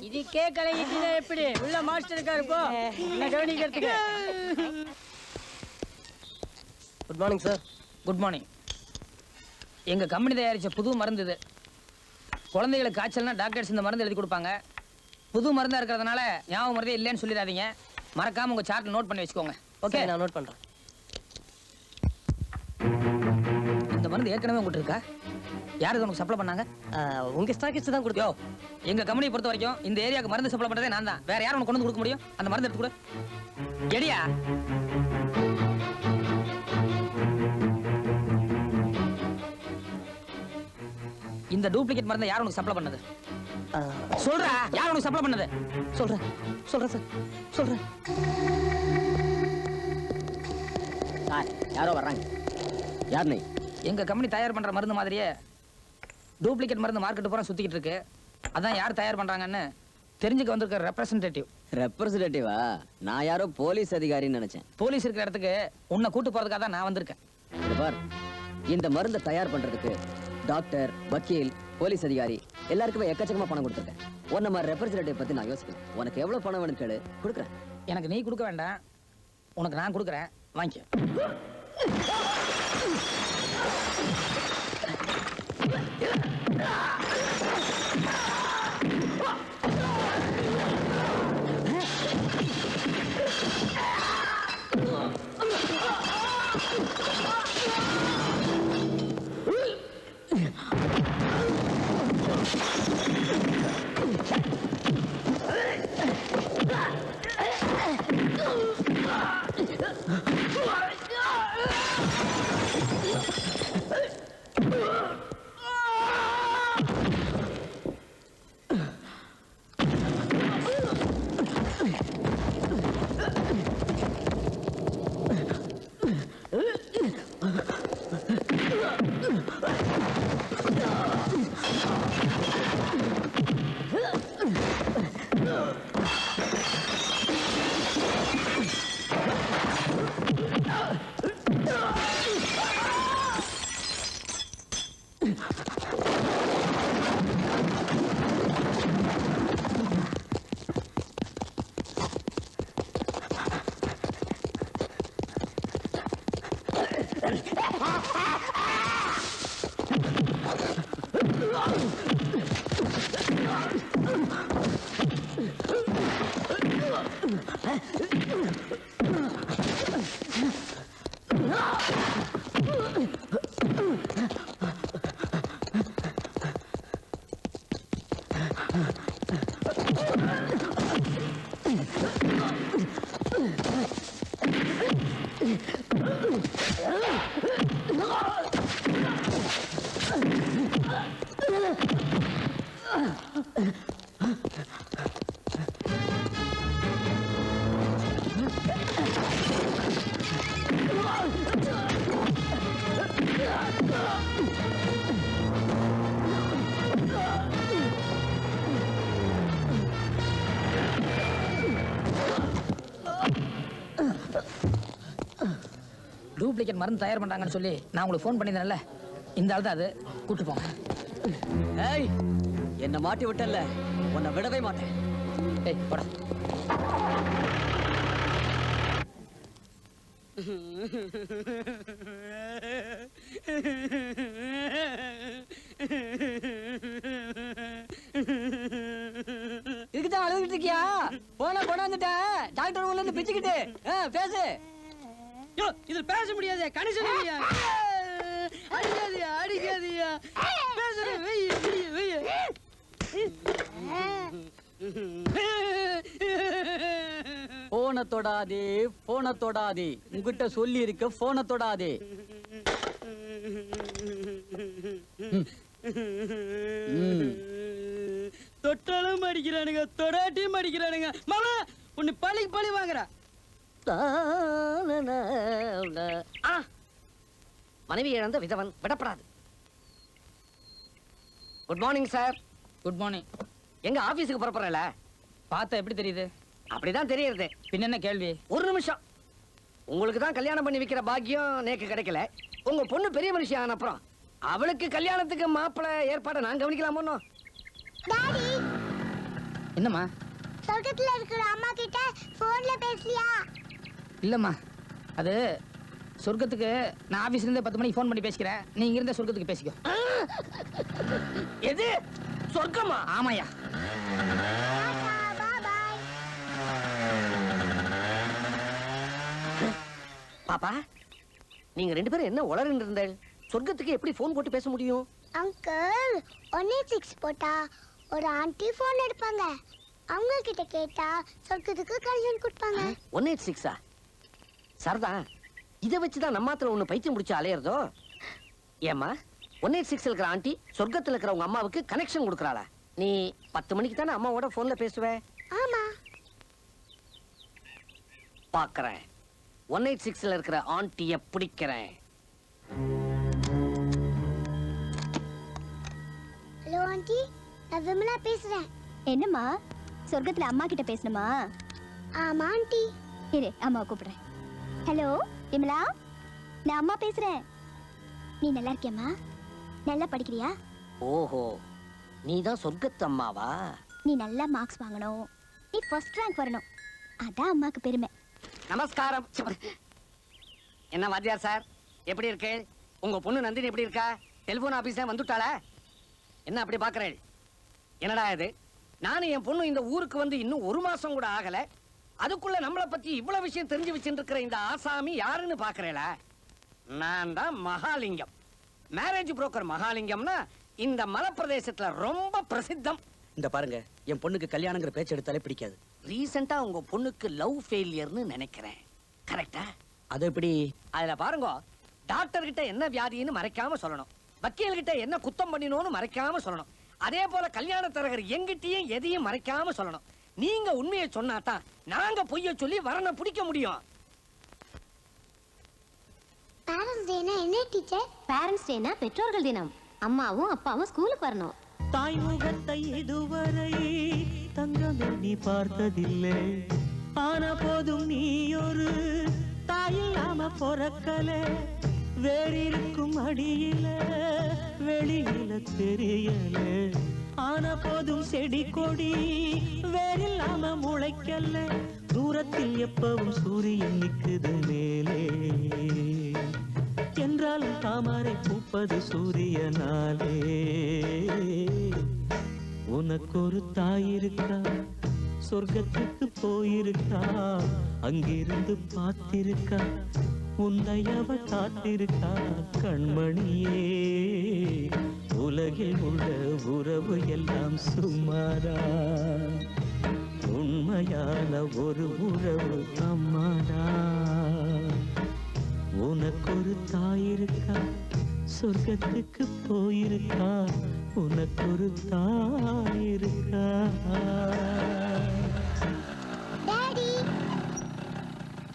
இது கேட்கல. இதுல எப்படி உள்ள மாஸ்டர் இருக்காரு? போ, என்ன கவனிக்கிறதுக்கு. Good morning sir. Good morning. எங்க கம்பெனி தயாரிச்ச புது மருந்து இது. குழந்தைகளுக்கு காய்ச்சல்னா டாக்டர்ஸ் இந்த மருந்து எழுதி கொடுப்பாங்க. புது மருந்தா இருக்கிறதுனால ஞாபகம் மருந்தே இல்லைன்னு சொல்லிடாதீங்க. மறக்காம உங்க சார்ட்ல நோட் பண்ணி வச்சுக்கோங்க. ஓகே, நான் நோட் பண்றேன். இந்த மருந்து ஏற்கனவே உங்ககிட்ட இருக்கா? யாருக்கு உனக்கு சப்ளை பண்ணாங்க? உங்க ஸ்டாக்கிஸ்ட் தான் கொடுத்தோம். எங்க கம்பெனியை பொறுத்த வரைக்கும் இந்த ஏரியாவுக்கு மருந்து சப்ளை பண்றதே நான் தான். வேற யாரும் உனக்கு கொண்டு வந்து கொடுக்க முடியும்? அந்த மருந்து எடுத்து கொடு. எடியா? இந்த டூப்ளிகேட் மருந்தை யார் உனக்கு சப்ளை பண்ணது? சொல்றா, யார் உனக்கு சப்ளை பண்ணது? சொல்றேன் சொல்றேன் சார், சொல்றேன். யாரோ வர்றாங்க. யார் நீ? எங்க கம்பெனி தயார் பண்ற மருந்து மாதிரியே டூப்ளிகேட் மருந்து மார்க்கெட் பூரா சுத்திக்கிட்டு இருக்கு. அதான் யார் தயார் பண்றாங்கன்னு தெரிஞ்சுக்க வந்திருக்க ரெப்ரசன்டேட்டிவ். ரெப்ரசன்டேட்டிவா? நான் யாரோ போலீஸ் அதிகாரின்னு நினைச்சேன். போலீஸ் இருக்கிற இடத்துக்கு உன்னை கூட்டு போறதுக்காக தான் நான் வந்திருக்கேன். இங்க பார், இந்த மருந்தை தயார் பண்றதுக்கு டாக்டர், வக்கீல், போலீஸ் அதிகாரி எல்லாருக்குமே எக்கச்சக்கமா பணம் கொடுத்துருக்கேன். உன்ன மாதிரி ரெப்ரசன்டேட்டிவ் பத்தி நான் யோசிக்கிறேன். உனக்கு எவ்வளவு பணம் வேணும்னு கேளு, கொடுக்குறேன். எனக்கு நீ கொடுக்க வேண்டாம், உனக்கு நான் கொடுக்குறேன், வாங்கிக்க. டூப்ளிகேட் மருந்து தயார் பண்றாங்கன்னு சொல்லி நான் உங்களுக்கு ஃபோன் பண்ணியிருந்தேன்ல, இந்த ஆள் தான் அது. கூட்டு போங்க. ஏய், என்ன மாட்டி விட்டல்ல, உன்னை விடவே மாட்டேன். ஏய் போடா. இதுக்குதான் அழுதுகிட்டு இருக்கியா? போன கொண்டாந்துட்டேன் டாக்டர் உள்ள இருந்து பிச்சுக்கிட்டு பேசு. இதுல பேச முடியாது, கணிசன் இல்லையா? அடிக்காதியா அடிக்காதியா, பேசுறேன். வெய்ய வெய்ய போனை தொடாதே, போனை தொடாதே, உங்ககிட்ட சொல்லி இருக்க போனை தொடாதே. தொட்டாலும் அடிக்கிறானுங்க, தொடாட்டியும் அடிக்கிறானுங்க. மாமா உன்னை பழிக்கு பழி வாங்குற. மனைவி இழந்த விதவன் விடப்படாது. Good morning sir. Good morning. எங்க ஆபீஸுக்கு புறப்படுறல? பார்த்தா எப்படி தெரியுது? அப்படிதான் தெரியுது. பின்ன என்ன கேள்வி? ஒரு நிமிஷம். உங்களுக்கு தான் கல்யாணம் பண்ணி வைக்கிற பாக்கியம் நேக்கு கிடைக்கல. உங்க பொண்ணு பெரிய மனுஷி ஆன அப்புறம் அவளுக்கு கல்யாணத்துக்கு மாப்பிள்ளை ஏற்பாடு நான் கவனிக்கலாமோ? டாடி, என்னம்மா? சொர்க்கத்துல இருக்கிற அம்மா கிட்ட போன்ல பேசலையா? இல்லம்மா, அது சொர்க்கத்துக்கு நான் ஆபீஸ்ல இருந்து 10 மணிக்கு ஃபோன் பண்ணி பேசிக்கிறேன். நீ இங்க இருந்த சொர்க்கத்துக்கு பேசிக்கோ. எது சொர்க்கமா? ஆமாயா. பாப்பா, நீங்க 2 பேரும் என்ன உளறிட்டு இருந்தீங்க? சொர்க்கத்துக்கு எப்படி ஃபோன் போட்டு பேச முடியும்? அங்கிள் 186 போட்டா ஒரு ஆண்டி போன் எடுப்பாங்க. அவங்க கிட்ட கேட்டா சொர்க்கத்துக்கு கல்யாணம் கொடுப்பாங்க. 186ஆ? சரதா, இதை வச்சுதான் நம்மாத்துல ஒண்ணு பைத்தியம் முடிச்சு அலையறதோ? ஏமா 186 இருக்கிற ஆண்டி சொர்க்கத்துல இருக்கிற உங்க அம்மாவுக்கு கனெக்ஷன் கொடுக்கறாளா? நீ 10 மணிக்கு தானே அம்மாவோட போன்ல பேசுவே? ஆமா. பாக்குறேன். 186ல இருக்கிற ஆண்டிய பிடிக்கிறேன். ஹலோ ஆண்டி, நான் விமலா பேசுறேன். என்னம்மா, சொர்க்கத்துல அம்மா கிட்ட பேசணுமா? ஆமா ஆண்டி. இரு, அம்மா கூப்பிடுறேன். ஹலோ விமலா, நான் அம்மா பேசுறேன். நீ நல்லா இருக்கியம்மா? நல்லா படிக்கிறியா? ஓஹோ, நீதான் சொர்க்கத்து அம்மாவா? நீ நல்லா மார்க்ஸ் வாங்கணும், நீ ஃபர்ஸ்ட் ரேங்க் வரணும், அதான் அம்மாக்கு பெருமை. நமஸ்காரம். என்ன வாத்தியார் சார், எப்படி இருக்கு? உங்க பொண்ணு நந்தினி எப்படி இருக்கா? டெலிபோன் ஆபீஸே வந்துட்டாளா? என்ன அப்படி பாக்குறேன்? என்னடா இது, நானும் என் பொண்ணு இந்த ஊருக்கு வந்து இன்னும் 1 மாசம் கூட ஆகல, அதுக்குள்ள நம்மளை பத்தி இவ்வளவு விஷயம் தெரிஞ்சு வச்சுட்டு இருக்கிற இந்த ஆசாமி யாருன்னு பாக்குறேல? நான் தான் மகாலிங்கம், மேரேஜ் புரோக்கர் மகாலிங்கம்னா இந்த மலைப்பிரதேசத்துல ரொம்ப பிரசித்தம். இந்த பாருங்க, என் பொண்ணுக்கு கல்யாணங்கிற பேச்சு எடுத்தாலே பிடிக்காது. ரீசெண்டா உங்க பொண்ணுக்கு லவ் ஃபெயிலியர்னு நினைக்கிறேன், கரெக்டா? அது எப்படி? அதுல பாருங்க, டாக்டர் கிட்ட என்ன வியாதின்னு மறைக்காம சொல்லணும், வக்கீல் கிட்ட என்ன குத்தம் பண்ணினோன்னு மறைக்காம சொல்லணும், அதே போல கல்யாண தரகர் எங்கிட்டயும் எதையும் மறைக்காம சொல்லணும். நீங்க உண்மையை சொன்னாதான் நாங்க பொய்ய சொல்லி வரனை பிடிக்க முடியும். பேரண்ட்ஸ் டேனா என்ன டீச்சர்? பேரண்ட்ஸ் டேனா பெற்றோர்கள் தினம். அம்மாவும் அப்பாவும் ஸ்கூலுக்கு வரணும். தாய்முகத்தை இதுவரை தங்கமே நீ பார்த்ததில்லை, ஆன போதும் நீ ஒரு தாயில்லாம பொறக்கல, வேறிருக்கும் அடியில வெளியில தெரியல, ஆன போதும் செடி கொடி வேறில்லாம முளைக்கல, தூரத்தில் எப்பவும் சூரியன் நிக்குது மேலே, என்றாலும் தாமரை பூப்பது சூரியனாலே. உனக்கு ஒரு தாய் இருக்கா, சொர்க்கத்துக்கு போயிருக்கா, அங்கிருந்து பார்த்திருக்கா, உன்னை அவ காத்திருக்கா, கண்மணியே உலகில் உள்ள உறவு எல்லாம் சும்மாதா, உண்மையான ஒரு உறவு அம்மாதா. உனக்கொரு தாய் இருக்கா, சொர்க்கத்துக்கு போயிருக்கா, உனக்கொரு தாய் இருக்கா. டாடி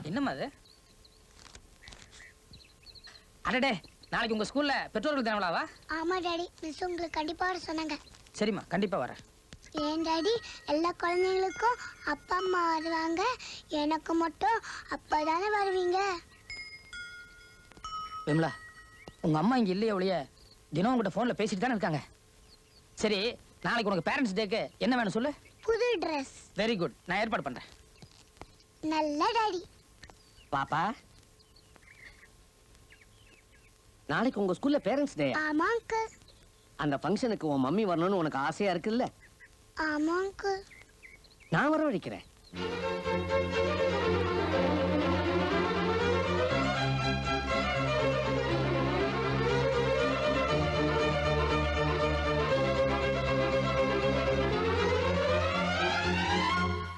என்னம்மா அது? அடடே, நாளைக்கு உங்க ஸ்கூல்ல பெற்றோர்கள் தினவிழாவா? ஆமா டாடி, மிஸ் உங்களுக்கு கண்டிப்பா வர சொன்னாங்க. சரிம்மா, கண்டிப்பா வரேன். ஏன் டாடி, எல்லா குழந்தைங்களுக்கும் அப்பா அம்மா வருவாங்க, எனக்கு மட்டும் அப்பா தானே வருவீங்க? விமலா, உங்க அம்மா இங்க இல்லையே ஒழிய தினம் உங்ககிட்ட போன்ல பேசிட்டு தானே இருக்காங்க. சரி, நாளைக்கு உனக்கு பேரண்ட்ஸ் டேக்கு என்ன வேணும் சொல்லு. புது ட்ரெஸ். வெரி குட், நான் ஏற்பாடு பண்றேன். நல்ல டாடி. பாப்பா, நாளைக்கு உங்க ஸ்கூல்ல பேரண்ட்ஸ் டே. ஆமா அங்கிள். அந்த ஃபங்க்ஷனுக்கு உன் மம்மி வரணும்னு உனக்கு ஆசையா இருக்குல்ல? ஆமா அங்கிள். நான் வரவழைக்கிறேன்.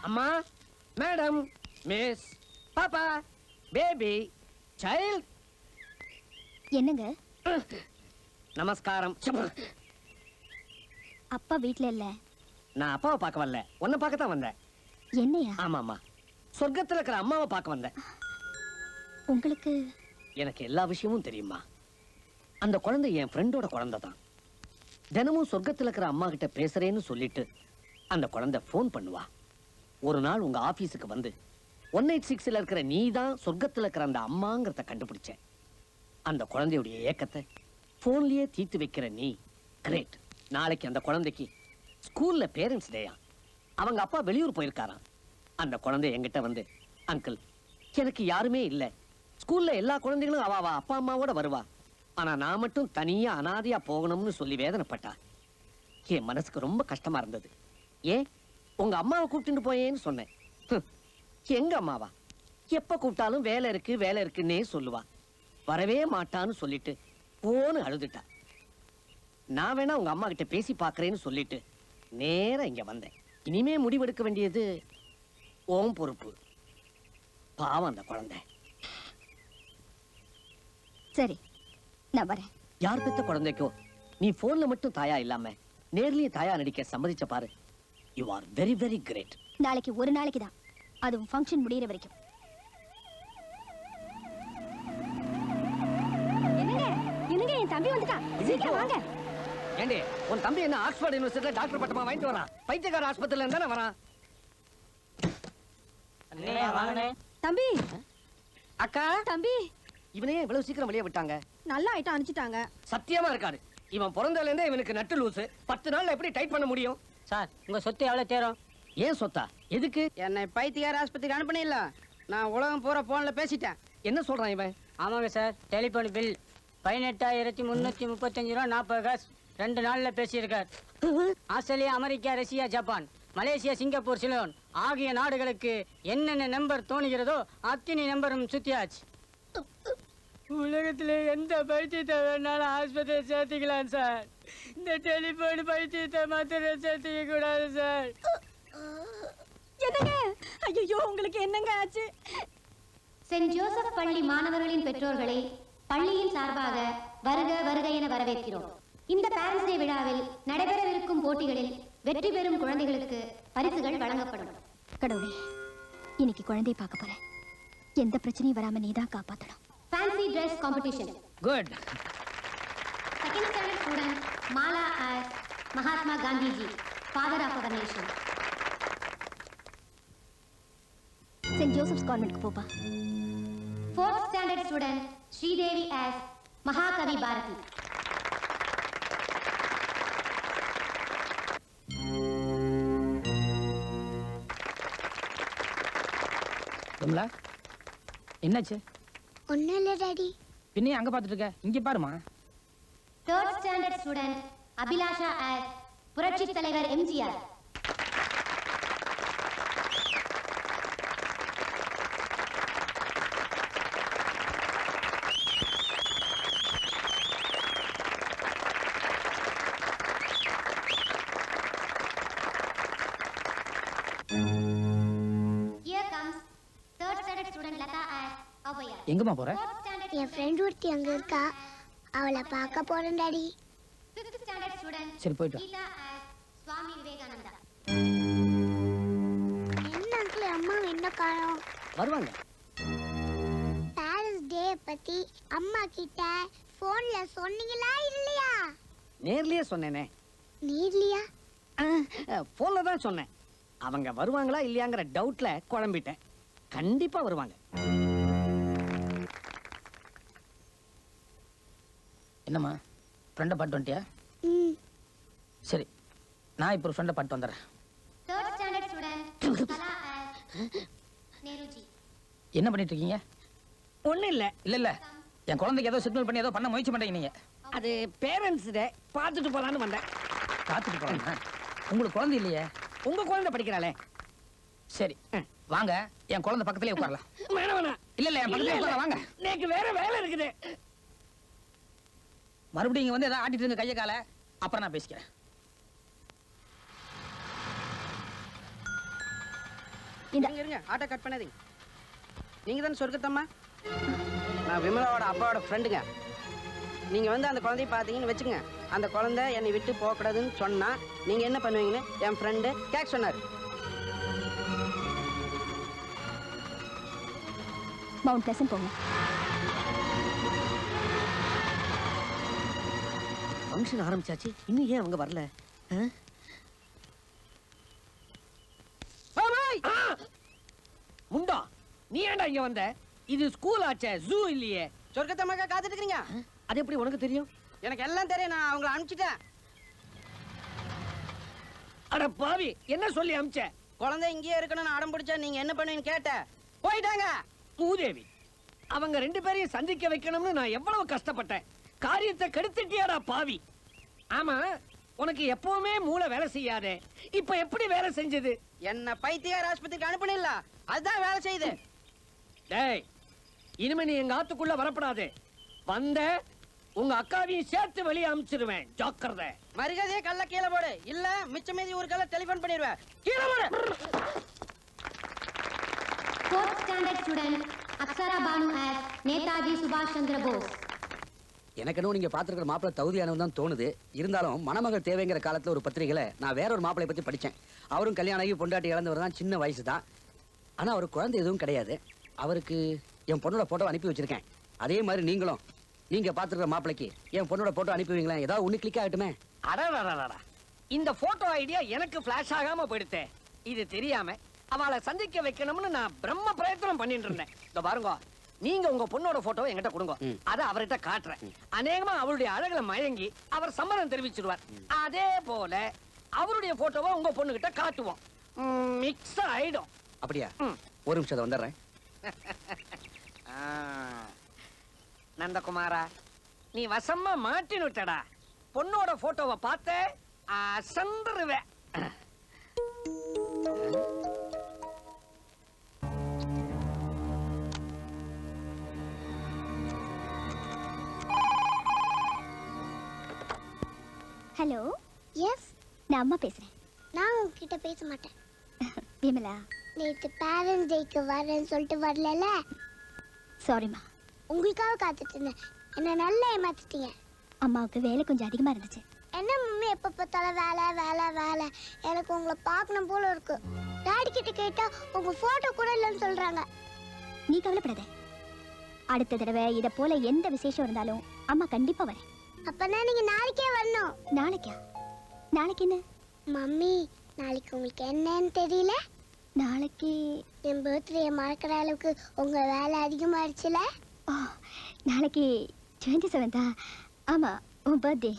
அம்மா, மேடம், மிஸ், பாப்பா, பேபி, சைல்ட். என்னங்க? நமஸ்காரம். அப்பா வீட்ல இல்ல. நான் அப்பாவை பார்க்க வரல, உன்னை பார்க்க தான் வந்தேன். என்னையா? ஆமாமா, சொர்க்கத்துல இருக்கிற அம்மாவை பார்க்க வந்தேன். உங்களுக்கு எனக்கு எல்லா விஷயமும் தெரியுமா. அந்த குழந்தை என் ஃப்ரெண்டோட குழந்தை தான். தினமும் சொர்க்கத்துல இருக்கிற அம்மா கிட்ட பேசுறேன்னு சொல்லிட்டு அந்த குழந்தை ஃபோன் பண்ணுவா. ஒரு நாள் உங்க ஆபீஸுக்கு வந்து 186ல இருக்கிற நீ தான் சொர்க்கத்துல இருக்கிற அந்த அம்மாங்கிறத கண்டுபிடிச்சேன். அந்த குழந்தையுடைய ஏக்கத்தை போன்லயே தீர்த்து வைக்கிற நீ கிரேட். நாளைக்கு அந்த குழந்தைக்கு ஸ்கூல்ல பேரண்ட்ஸ் டேயா. அவங்க அப்பா வெளியூர் போயிருக்காராம். அந்த குழந்தை என்கிட்ட வந்து, அங்கிள், எனக்கு யாருமே இல்ல, ஸ்கூல்ல எல்லா குழந்தைகளும் அவ அப்பா அம்மாவோட வருவா, ஆனா நான் மட்டும் தனியா அனாதையா போகணும்னு சொல்லி வேதனைப்பட்டா. என் மனசுக்கு ரொம்ப கஷ்டமா இருந்தது. ஏன் உங்க அம்மாவை கூப்பிட்டு போயேன்னு சொன்னேன். எங்க அம்மாவா? எப்ப கூப்பிட்டாலும் வேலை இருக்கு வேலை இருக்குன்னே சொல்லுவா. வரவே மாட்டான்னு சொல்லிட்டு போன்னு அழுதுட்டா. நான் வேணா உங்க அம்மா கிட்ட பேசி பாக்குறேன்னு சொல்லிட்டு நேரா இங்க வந்தேன். இனிமே முடிவெடுக்க வேண்டியது ஓம் பொறுப்பு. பாவம் அந்த குழந்தை. சரி, நான் வரேன். யார் பெத்த குழந்தைக்கோ நீ போன்ல மட்டும் தாயா இல்லாம நேர்லயே தாயா நடிக்க சம்மதிச்ச பாரு. You are very very great. நாளைக்கு ஒரு நாளைக்கு தான், அதுவும் ஃபங்க்ஷன் முடியற வரைக்கும். என்னங்க என் தம்பி வந்துட்டான், சீக்கிரம் வாங்க. ஏண்டி, உன் தம்பி என்ன ஆக்ஸ்போர்ட் யூனிவர்சிட்டில டாக்டர் பட்டமா வாங்கிட்டு வரான்? பைத்தியக்கார ஆஸ்பத்திரியில இருந்தானே வரான். தம்பி, அக்கா, தம்பி, இவனையே இவ்வளவு சீக்கிரம் வெளியே விட்டாங்க? நல்ல ஐட்டம் அனுப்பிச்சிட்டாங்க. சத்தியமா இருக்காரு. இவன் பிறந்ததுல இருந்தே இவனுக்கு நட்டு லூசு. 10 நாள்ல எப்படி டைட் பண்ண முடியும்? சார், உங்க சொத்து எவ்வளவு தேரும்? ஏன் சொத்தா? எதுக்கு? என்னை பைத்தியக்கார ஆஸ்பத்திரிக்கு அனுப்பினில்ல, நான் உலகம் பூரா போன்ல பேசிட்டேன். என்ன சொல்றான் இவன்? ஆமாங்க சார், டெலிபோன் பில் 18,335 ரூபா 40 காசு 2 நாள்ல பேசியிருக்கார். Australia, America, Russia, Japan, Malaysia, Singapore, Ceylon ஆகிய நாடுகளுக்கு என்னென்ன நம்பர் தோணுகிறதோ அத்தனை நம்பரும் சுத்தியாச்சு. உலகத்துல எந்த பைத்தியத்தை வேணாலும் ஆஸ்பத்திரி சேர்த்துக்கலாம் சார். இந்த டெலிபோன் பைத்தியத்தை மாத்திரம் சேர்த்துக்க கூடாது சார். என்னங்க? ஐயோ, உங்களுக்கு என்னங்க ஆச்சு? சென்ட் ஜோசப் பள்ளி மாணவர்களின் பெற்றோர்களை பள்ளியின் சார்பாக வருக வருக என வரவேற்கிறோம். இந்த பேரண்ட்ஸ் டே விழாவில் நடைபெறவிருக்கும் போட்டிகளில் வெற்றி பெறும் குழந்தைகளுக்கு பரிசுகள் வழங்கப்படும். கடவுளே, இன்னைக்கு குழந்தையை பார்க்க போறேன். எந்த பிரச்சனையும் வராம நீதான் காப்பாத்தணும். Fancy dress competition. Good. Second standard student Mala as Mahatma Gandhiji, father of our nation. Saint Joseph's கான்வென்ட்க்கு போப்பா. Fourth standard student Sridevi as Mahakavi Bharathi. Vimala, என்னாச்சு? ஒண்ணும் இல்ல டாடி. பின்னே அங்க பாத்துட்டு இருக்க, இங்க பாருமா. Third standard student Abhilasha as புரட்சி தலைவர் MGR. Here comes third standard student Lata as Abhaya. எங்கம்மா போற? Fourth standard என் ஃப்ரெண்ட் ஒருத்தி அங்க இருக்கா, அவளை பார்க்க போறேன் டாடி. fifth standard student சரி போயிட்டு வா. Geeta as Swami Vivekananda. என்ன அங்கிள் அம்மா என்ன காணோம்? வருவாங்க. பேரண்ட்ஸ் டே பத்தி அம்மா கிட்ட போன்ல சொன்னீங்களா இல்லையா? நேர்லயே சொன்னேனே. நேர்லையா? போன்ல தான் சொன்னேன். அவங்க வருவாங்களா இல்லையாங்கிற டவுட்ல குழம்பிட்டேன். கண்டிப்பா வருவாங்க. என்னம்மா ஃப்ரெண்டை பாட்டு வந்துட்டியா? ம். சரி நான் இப்போ ஒரு ஃப்ரெண்டை பாட்டு வந்துடுறேன். Third standard student Kala as Neruji. என்ன பண்ணிட்டு இருக்கீங்க? ஒண்ணும் இல்ல. இல்ல இல்ல என் குழந்தைக்கு ஏதோ சிக்னல் பண்ணி ஏதோ பண்ண முயற்சி பண்றீங்க நீங்க. அது பேரண்ட்ஸ் டே பார்த்துட்டு போலான்னு வந்தேன். காத்துட்டு போறீங்க. உங்களுக்கு குழந்தை இல்லையே? உங்க குழந்தை படிக்கிறாளே. சரி வாங்க என் குழந்தை பக்கத்துலயே உட்காரலாம். வேணாம் வேணாம். இல்ல இல்ல என் பக்கத்துலயே உட்காரலாம் வாங்க. எனக்கு வேற வேலை இருக்குது. மறுபடியும் இங்க வந்து ஏதாவது ஆட்டிட்டு இருங்க கையை காலை, அப்புறம் நான் பேசிக்கிறேன். இருங்க இருங்க, ஆட்டோ கட் பண்ணாதீங்க. நீங்க தானே சொர்க்கத்தம்மா? நான் விமலாவோட அப்பாவோட ஃப்ரெண்டுங்க. நீங்க வந்து அந்த குழந்தைய பார்த்தீங்கன்னு வச்சுங்க, அந்த குழந்தை என்னை விட்டு போகக்கூடாதுன்னு சொன்னா நீங்க என்ன பண்ணுவீங்கன்னு என் ஃப்ரெண்டு கேட்க சொன்னாரு. மவுண்ட் பிளசன்ட் போங்க. ஃபங்க்ஷன் ஆரம்பிச்சாச்சு, இன்னும் ஏன் அவங்க வரல? முண்டா நீ ஏன்டா இங்க வந்த? இது ஸ்கூல் ஆச்சே, ஜூ இல்லையே. சொர்க்கத்தம்மாக்கா காத்துட்டு இருக்கீங்க. அது எப்படி உனக்கு தெரியும்? எனக்கு எல்லாம் தெரியும், நான் அவங்கள அனுப்பிச்சிட்டேன். அட பாவி, என்ன சொல்லி அமிச்ச? குழந்தை இங்கேயே இருக்கணும்னு அடம் பிடிச்சா நீங்க என்ன பண்ணுவீங்கன்னு கேட்ட. போயிட்டாங்க. மூதேவி, அவங்க ரெண்டு பேரையும் சந்திக்க வைக்கணும்னு நான் எவ்வளவு கஷ்டப்பட்டேன். காரியத்தை கெடுத்துட்டியாடா பாவி. ஆமா, உனக்கு எப்பவுமே மூளை வேலை செய்யாதே, இப்ப எப்படி வேலை செஞ்சது? என்ன பைத்தியார் ஆஸ்பத்திரிக்கு அனுப்புனில்ல, அதுதான் வேலை செய்யுது. டேய், இனிமே நீ எங்க ஆத்துக்குள்ள வரப்படாது. வந்த உங்க அக்காவையும் சேர்த்து வெளியே அனுப்பிச்சிருவேன், ஜாக்கிரதை. மரியாதையே கல்ல கீழே போடு, இல்ல மிச்ச மீதி ஒரு கல்ல டெலிபோன் பண்ணிடுவேன். கீழே போடு. Fourth standard student Aksara Banu as Netaji Subhash Chandra Bose. எனக்கு இன்னும் நீங்க பாத்துருக்கிற மாப்பிள்ளை தகுதியானவன் தான் தோணுது. இருந்தாலும் மணமகள் தேவைங்கிற காலத்துல ஒரு பத்திரிகையில நான் வேற ஒரு மாப்பிள்ளை பத்தி படிச்சேன். அவரும் கல்யாணம் ஆகி பொண்டாட்டி இழந்தவர் தான், சின்ன வயசு தான். ஆனா அவருக்கு குழந்தை எதுவும் கிடையாது. அவருக்கு என் பொண்ணோட போட்டோ அனுப்பி வச்சிருக்கேன். அதே மாதிரி நீங்களும் நீங்க பாத்துருக்கிற மாப்பிள்ளைக்கு என் பொண்ணோட போட்டோ அனுப்புவீங்களா? ஏதாவது ஒண்ணு கிளிக் ஆகட்டுமே. அடடடடடா, இந்த போட்டோ ஐடியா எனக்கு பிளாஷ் ஆகாம போயிடுத்தே. இது தெரியாம அவளை சந்திக்க வைக்கணும்னு நான் பிரம்ம பிரயத்தனம் பண்ணிட்டு இருந்தேன். இதோ பாருங்க, நீங்க உங்க பொண்ணோட போட்டோ என்கிட்ட கொடுங்க, அத அவர்கிட்ட காட்டுறேன். அநேகமா அவருடைய அழகுல மயங்கி அவர் சம்மதம் தெரிவிச்சிருவார். அதே போல அவருடைய போட்டோவை உங்க பொண்ணு கிட்ட காட்டுவோம். மிக்ஸ் ஆயிடும். அப்படியா? ஒரு நிமிஷம் வந்துடுறேன். நந்தகுமாரா, நீ வசமா மாட்டின்னு விட்டடா. பொண்ணோட போட்டோவை பார்த்த அசந்துருவேன். ஹலோ. எஸ், நான் அம்மா பேசுறேன். நான் உங்ககிட்ட பேச மாட்டேன். விமலா, நேத்து பேரண்ட்ஸ் டேக்கு வரேன்னு சொல்லிட்டு வரலல, சாரிம்மா. உங்களுக்காக காத்துட்டு இருந்தேன். என்ன நல்லா ஏமாத்திட்டீங்க. அம்மாவுக்கு வேலை கொஞ்சம் அதிகமா இருந்துச்சு. என்ன மம்மி எப்ப பார்த்தாலும் வேலை வேலை வேலை. எனக்கு உங்களை பார்க்கணும் போல இருக்கு. டாடி கிட்ட கேட்டா உங்க போட்டோ கூட இல்லைன்னு சொல்றாங்க. நீ கவலைப்படாத. அடுத்த தடவை இத போல எந்த விசேஷம் இருந்தாலும் அம்மா கண்டிப்பா வரேன். அப்பனா நீங்க நாளைக்கே வரணும். நாளைக்கா? நாளைக்கு என்ன மம்மி? நாளைக்கு உங்களுக்கு என்னன்னு தெரியல. நாளைக்கு என் பர்த்டே மறக்கிற அளவுக்கு உங்க வேலை அதிகமாயிடுச்சுல. நாளைக்கு 27 ஆமா, உன் பர்த்டே.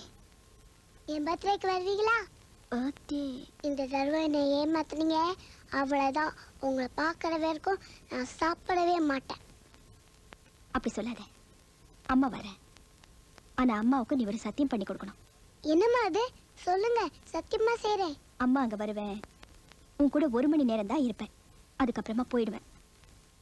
என் பர்த்டேக்கு வருவீங்களா? பர்த்டே. இந்த தடவை என்னை ஏமாத்துனீங்க, அவ்வளவுதான். உங்களை பார்க்கற வரைக்கும் நான் சாப்பிடவே மாட்டேன். அப்படி சொல்லாத. அம்மா வரேன். ஆனா அம்மாவுக்கு நீ ஒரு சத்தியம் பண்ணி கொடுக்கணும். என்னம்மா அது? சொல்லுங்க, சத்தியமா செய்றேன். அம்மா அங்க வருவேன், உன் கூட 1 மணி நேரம் தான் இருப்பேன். அதுக்கப்புறமா போயிடுவேன்.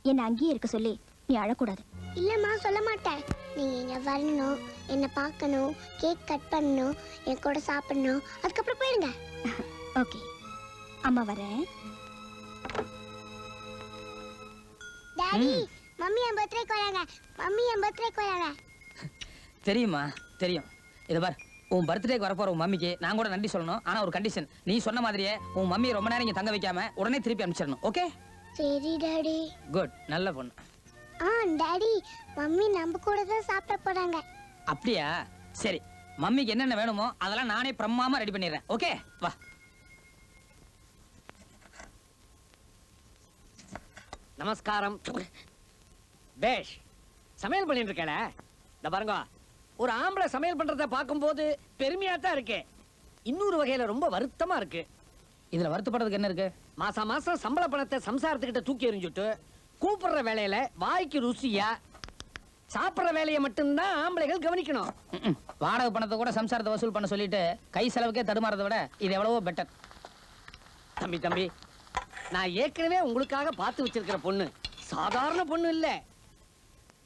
என்னை அங்கேயே இருக்க சொல்லி நீ அழக்கூடாது. இல்லம்மா, சொல்ல மாட்டேன். நீங்க இங்க வரணும், என்னை பார்க்கணும், கேக் கட் பண்ணணும், என் கூட சாப்பிடணும், அதுக்கப்புறம் போயிடுங்க. ஓகே, அம்மா வரேன். டாடி மம்மி என் பர்த்டேக்கு வராங்க. மம்மி என் பர்த்டேக்கு வராங்க. தெரியுமா? தெரியும். இதை பார், உன் பர்த்டேக்கு வரப்போற உன் மம்மிக்கு நான் கூட நன்றி சொல்லணும். ஆனா ஒரு கண்டிஷன், நீ சொன்ன மாதிரியே உன் மம்மியை ரொம்ப நேரம் இங்க தங்க வைக்காம உடனே திருப்பி அனுப்பிச்சிடணும். ஓகே? சரி டாடி. குட், நல்ல பொண்ணு. டாடி மம்மி நம்ம கூட தான் சாப்பிட போறாங்க. அப்படியா? சரி, மம்மிக்கு என்னென்ன வேணுமோ அதெல்லாம் நானே பிரம்மாமா ரெடி பண்ணிடுறேன். ஓகே, வா. நமஸ்காரம். பேஷ், சமையல் பண்ணிட்டு இருக்கல. இந்த பாருங்க, ஒரு ஆம்பளை சமையல் பண்றத பார்க்கும்போது பெருமையா தான் இருக்கு. இன்னொரு வகையில ரொம்ப வருத்தமா இருக்கு. இதுல வருத்தப்படுறதுக்கு என்ன இருக்கு? மாசம் மாசம் சம்பள பணத்தை சம்சாரத்துக்கிட்ட தூக்கி எறிஞ்சுட்டு கூப்பிடுற வேலையில வாய்க்கு ருசியா சாப்பிடுற வேலையை மட்டும்தான் ஆம்பளைகள் கவனிக்கணும். வாடகை பணத்தை கூட சம்சாரத்தை வசூல் பண்ண சொல்லிட்டு கை செலவுக்கே தடுமாறதை விட இது எவ்வளவோ பெட்டர். தம்பி, நான் ஏற்கனவே உங்களுக்காக பார்த்து வச்சிருக்கிற பொண்ணு சாதாரண பொண்ணு இல்ல.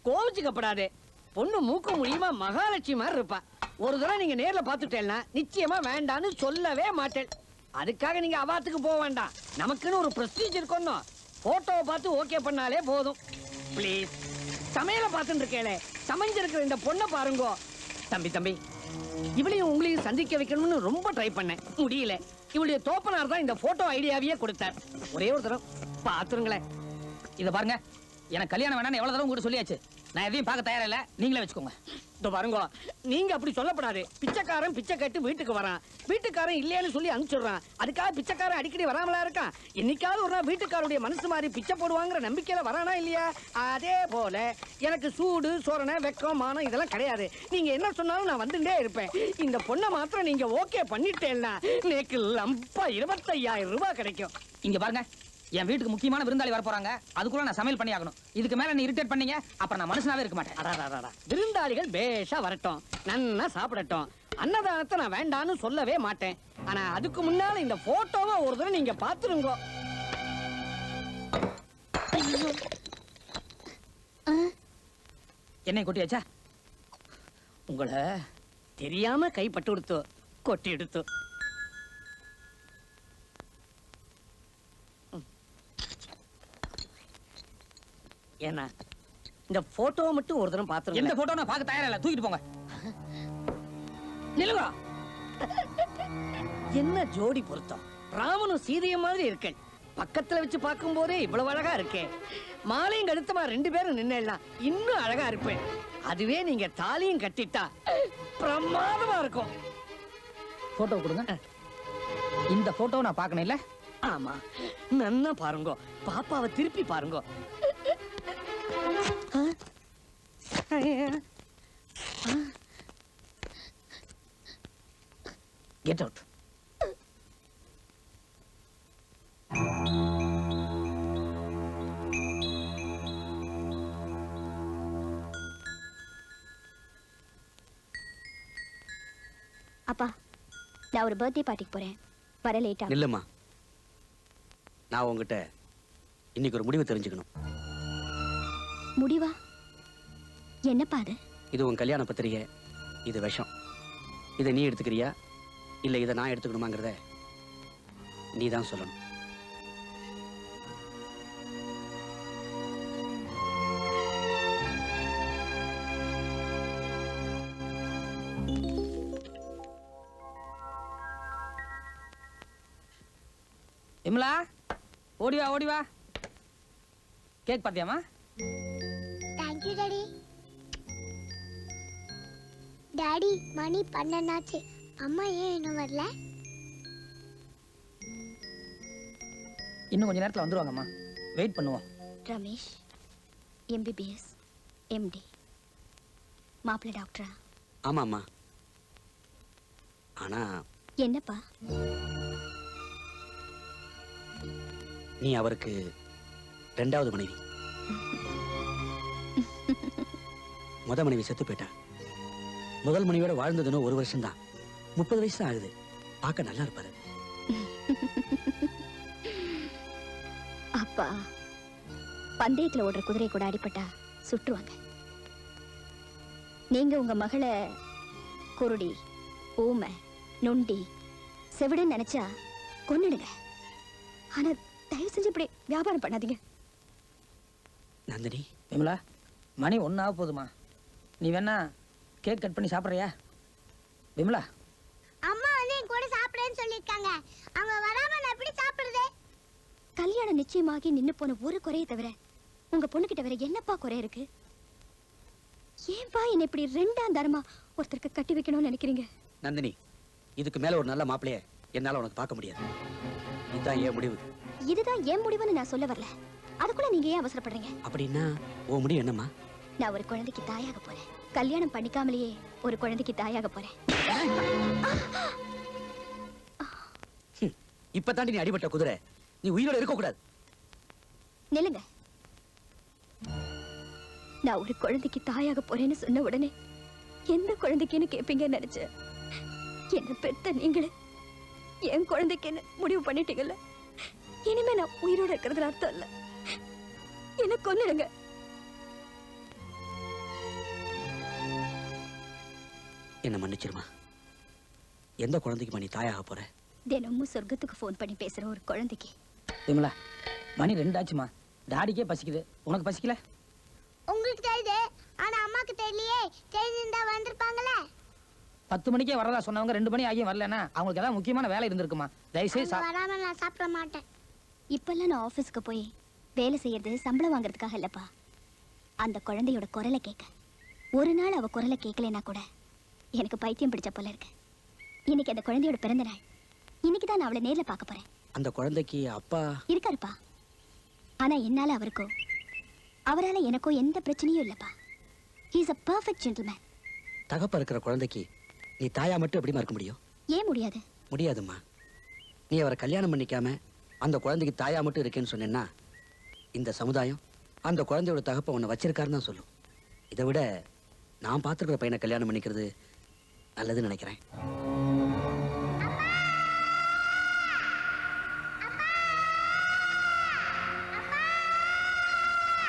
கோவிச்சுக்கப்படாதே, பொண்ணு மூக்கு முடியுமா மகாலட்சுமி மாதிரி இருப்பா. ஒரு தடவை நீங்க நேர்ல பார்த்துட்டேன்னா நிச்சயமா வேண்டான்னு சொல்லவே மாட்டேன். அதுக்காக நீங்க அவாத்துக்கு போக வேண்டாம். நமக்குன்னு ஒரு பிரஸ்டீஜ் இருக்கணும். போட்டோவை பார்த்து ஓகே பண்ணாலே போதும். ப்ளீஸ், சமையலை பார்த்துட்டு இருக்கேளே, சமைஞ்சிருக்கிற இந்த பொண்ணை பாருங்க. தம்பி, இவளையும் உங்களையும் சந்திக்க வைக்கணும்னு ரொம்ப ட்ரை பண்ணேன், முடியல. இவளுடைய தோப்பனார் தான் இந்த போட்டோ ஐடியாவையே கொடுத்தார். ஒரே ஒரு தடவை பாத்துருங்களேன். இதை பாருங்க, எனக்கு கல்யாணம் வேணாம்னு எவ்வளவு தடவை உங்ககிட்ட சொல்லியாச்சு. நான் எதையும் பார்க்க தயாரா இல்ல, நீங்களே வச்சுக்கோங்க. இதோ பாருங்க, நீங்க அப்படி சொல்லப்படாது. பிச்சைக்காரன் பிச்சை கேட்டு வீட்டுக்கு வரான், வீட்டுக்காரன் இல்லையான்னு சொல்லி அனுப்பிச்சுடுறான். அதுக்காக பிச்சைக்காரன் அடிக்கடி வராமலா இருக்கான். என்னைக்காவது ஒரு நாள் வீட்டுக்காரருடைய மனசு மாதிரி பிச்சை போடுவாங்கிற நம்பிக்கையில வரானா இல்லையா? அதே போல எனக்கு சூடு சொரணை வெக்கம் மானம் இதெல்லாம் கிடையாது. நீங்க என்ன சொன்னாலும் நான் வந்துட்டே இருப்பேன். இந்த பொண்ணை மாத்திரம் நீங்க ஓகே பண்ணிட்டேன்னா எனக்கு லம்பா 25,000 ரூபாய் கிடைக்கும். இங்க பாருங்க, என் வீட்டுக்கு முக்கியமான விருந்தாளி வர போறாங்க. அதுக்குள்ள நான் சமையல் பண்ணி ஆகணும். இதுக்கு மேல நீ இரிட்டேட் பண்ணீங்க அப்புறம் நான் மனுஷனாவே இருக்க மாட்டேன். விருந்தாளிகள் பேஷா வரட்டும், நன்னா சாப்பிடட்டும். அன்னதானத்தை நான் வேண்டான்னு சொல்லவே மாட்டேன். ஆனா அதுக்கு முன்னால இந்த போட்டோவை ஒரு தடவை நீங்க பாத்துருங்க. என்னை கொட்டியாச்சா? உங்களை தெரியாம கைப்பட்டு கொடுத்து கொட்டி எடுத்து. ஏன்னா இந்த போட்டோவை மட்டும் ஒரு தடவை பாத்துருங்க. எந்த போட்டோ நான் பார்க்க தயாரா இல்ல, தூக்கிட்டு போங்க. நிலுவா, என்ன ஜோடி பொருத்தம். ராமனும் சீதையும் மாதிரி இருக்கேன். பக்கத்துல வச்சு பார்க்கும் போதே இவ்வளவு அழகா இருக்கேன். மாலையும் கழுத்துமா 2 பேரும் நின்னெல்லாம் இன்னும் அழகா இருப்பேன். அதுவே நீங்க தாலியும் கட்டிட்டா பிரமாதமா இருக்கும். போட்டோ கொடுங்க. இந்த போட்டோ நான் பார்க்கணும் இல்ல? ஆமா, நன்னா பாருங்க. பாப்பாவை திருப்பி பாருங்க. Get out. அப்பா, நான் ஒரு பர்த்டே பார்ட்டிக்கு போறேன். வர லேட்டா? இல்லம்மா, நான் உங்ககிட்ட இன்னைக்கு ஒரு முடிவு தெரிஞ்சுக்கணும். முடிவா? என்னப்பா அது? இது உன் கல்யாண பத்திரிகை, இது விஷம். இதை நீ எடுத்துக்கிறியா இல்ல இதை நான் எடுத்துக்கணுமாங்கிறத நீ தான் சொல்லணும். விமலா, ஓடிவா ஓடிவா. கேக் பாத்தியாமா? Thank you daddy. டாடி, மணி 12 ஆச்சு. அம்மா ஏன் இன்னும் வரல? இன்னும் கொஞ்ச நேரத்துல வந்துருவாங்கம்மா, வெயிட் பண்ணுவோம். ரமேஷ் MBBS MD மாப்பிள்ளை டாக்டரா? ஆமாம்மா. ஆனா என்னப்பா? நீ அவருக்கு 2வது மனைவி. முத மனைவி செத்து போயிட்டா. முதல் மனைவியோட வாழ்ந்ததுன்னு 1 வருஷம் தான். 30 வயசு தான் ஆகுது. பார்க்க நல்லா இருப்பாரு. அப்பா, பந்தயத்துல ஓடுற குதிரை கூட அடிபட்டா சுட்டுருவாங்க. நீங்க உங்க மகளை குருடி, ஊமை, நொண்டி, செவிடுன்னு நினைச்சா கொன்னுடுங்க. ஆனா தயவு செஞ்சு இப்படி வியாபாரம் பண்ணாதீங்க. நந்தினி. விமலா, மணி 1 ஆக போதுமா? நீ வேணா கேக் கட் பண்ணி சாப்பிட்றியா? விமலா, அம்மா வந்து என் கூட சாப்பிடுறேன்னு சொல்லிருக்காங்க. அவங்க வராம நான் எப்படி சாப்பிடுறது? கல்யாணம் நிச்சயமாகி நின்னு போன ஒரு குறையை தவிர உங்க பொண்ணுகிட்ட வேற என்னப்பா குறை இருக்கு? ஏன்பா என்ன இப்படி 2ஆம் தரமா ஒருத்தருக்கு கட்டி வைக்கணும்னு நினைக்கிறீங்க? நந்தினி, இதுக்கு மேல ஒரு நல்ல மாப்பிளைய என்னால உனக்கு பார்க்க முடியாது. இதுதான் என் முடிவு. இதுதான் என் முடிவுன்னு நான் சொல்ல வரல. அதுக்குள்ள நீங்க ஏன் அவசரப்படுறீங்க? அப்படின்னா உன் முடிவு என்னம்மா? நான் ஒரு குழந்தைக்கு தாயாக போறேன். கல்யாணம் பண்ணிக்காமலேயே ஒரு குழந்தைக்கு தாயாக போறேன். இப்ப தாண்டி நீ அடிபட்ட குதிரை. நீ உயிரோட இருக்க கூடாது. நில்லுங்க. நான் ஒரு குழந்தைக்கு தாயாக போறேன்னு சொன்ன உடனே எந்த குழந்தைக்குன்னு கேட்பீங்கன்னு நினைச்சேன். என்ன பெத்த நீங்களே என் குழந்தைக்குன்னு முடிவு பண்ணிட்டீங்கல்ல. இனிமே நான் உயிரோட இருக்கிறதுல அர்த்தம் இல்ல. என்ன கொன்னுடுங்க. என்ன மன்னிச்சிருமா. எந்த குழந்தைக்கு நீ தாயாக போற? தினமும் சொர்க்கத்துக்கு ஃபோன் பண்ணி பேசுற ஒரு குழந்தைக்கு. விமலா, மணி 2 ஆச்சுமா. டாடிக்கே பசிக்குது, உனக்கு பசிக்கல? உங்களுக்கு தெரியுது, ஆனா அம்மாக்கு தெரியலையே. தெரிஞ்சிருந்தா வந்திருப்பாங்களே. 10 மணிக்கே வரதா சொன்னவங்க 2 மணி ஆகியும் வரலன்னா அவங்களுக்கு ஏதாவது முக்கியமான வேலை இருந்திருக்குமா? தயவுசெய்து வராம நான் சாப்பிட மாட்டேன். இப்பெல்லாம் நான் ஆபீஸ்க்கு போய் வேலை செய்யறது சம்பளம் வாங்குறதுக்காக இல்லப்பா. அந்த குழந்தையோட குரலை கேட்க. ஒரு நாள் அவ குரலை கேட்கலன்னா கூட எனக்கு பைத்தியம் பிடிச்ச போல இருக்கு. இன்னைக்கு அந்த குழந்தையோட பிறந்த நாள். இன்னைக்கு தான் நான் அவளை நேர்ல பார்க்க போறேன். அந்த குழந்தைக்கு அப்பா இருக்காருப்பா. ஆனா என்னால அவருக்கோ அவரால எனக்கோ எந்த பிரச்சனையும் இல்லப்பா. He is a perfect gentleman. தகப்ப இருக்கிற குழந்தைக்கு நீ தாயா மட்டும் எப்படிமா இருக்க முடியும்? ஏன் முடியாது? முடியாதும்மா. நீ அவரை கல்யாணம் பண்ணிக்காம அந்த குழந்தைக்கு தாயா மட்டும் இருக்கேன்னு சொன்னேன்னா இந்த சமுதாயம் அந்த குழந்தையோட தகப்ப உன்னை வச்சிருக்காருன்னு தான் சொல்லும். இதை விட நான் பார்த்துருக்கிற பையனை கல்யாணம் பண்ணிக்கிறது நல்லதுன்னு நினைக்கிறேன்.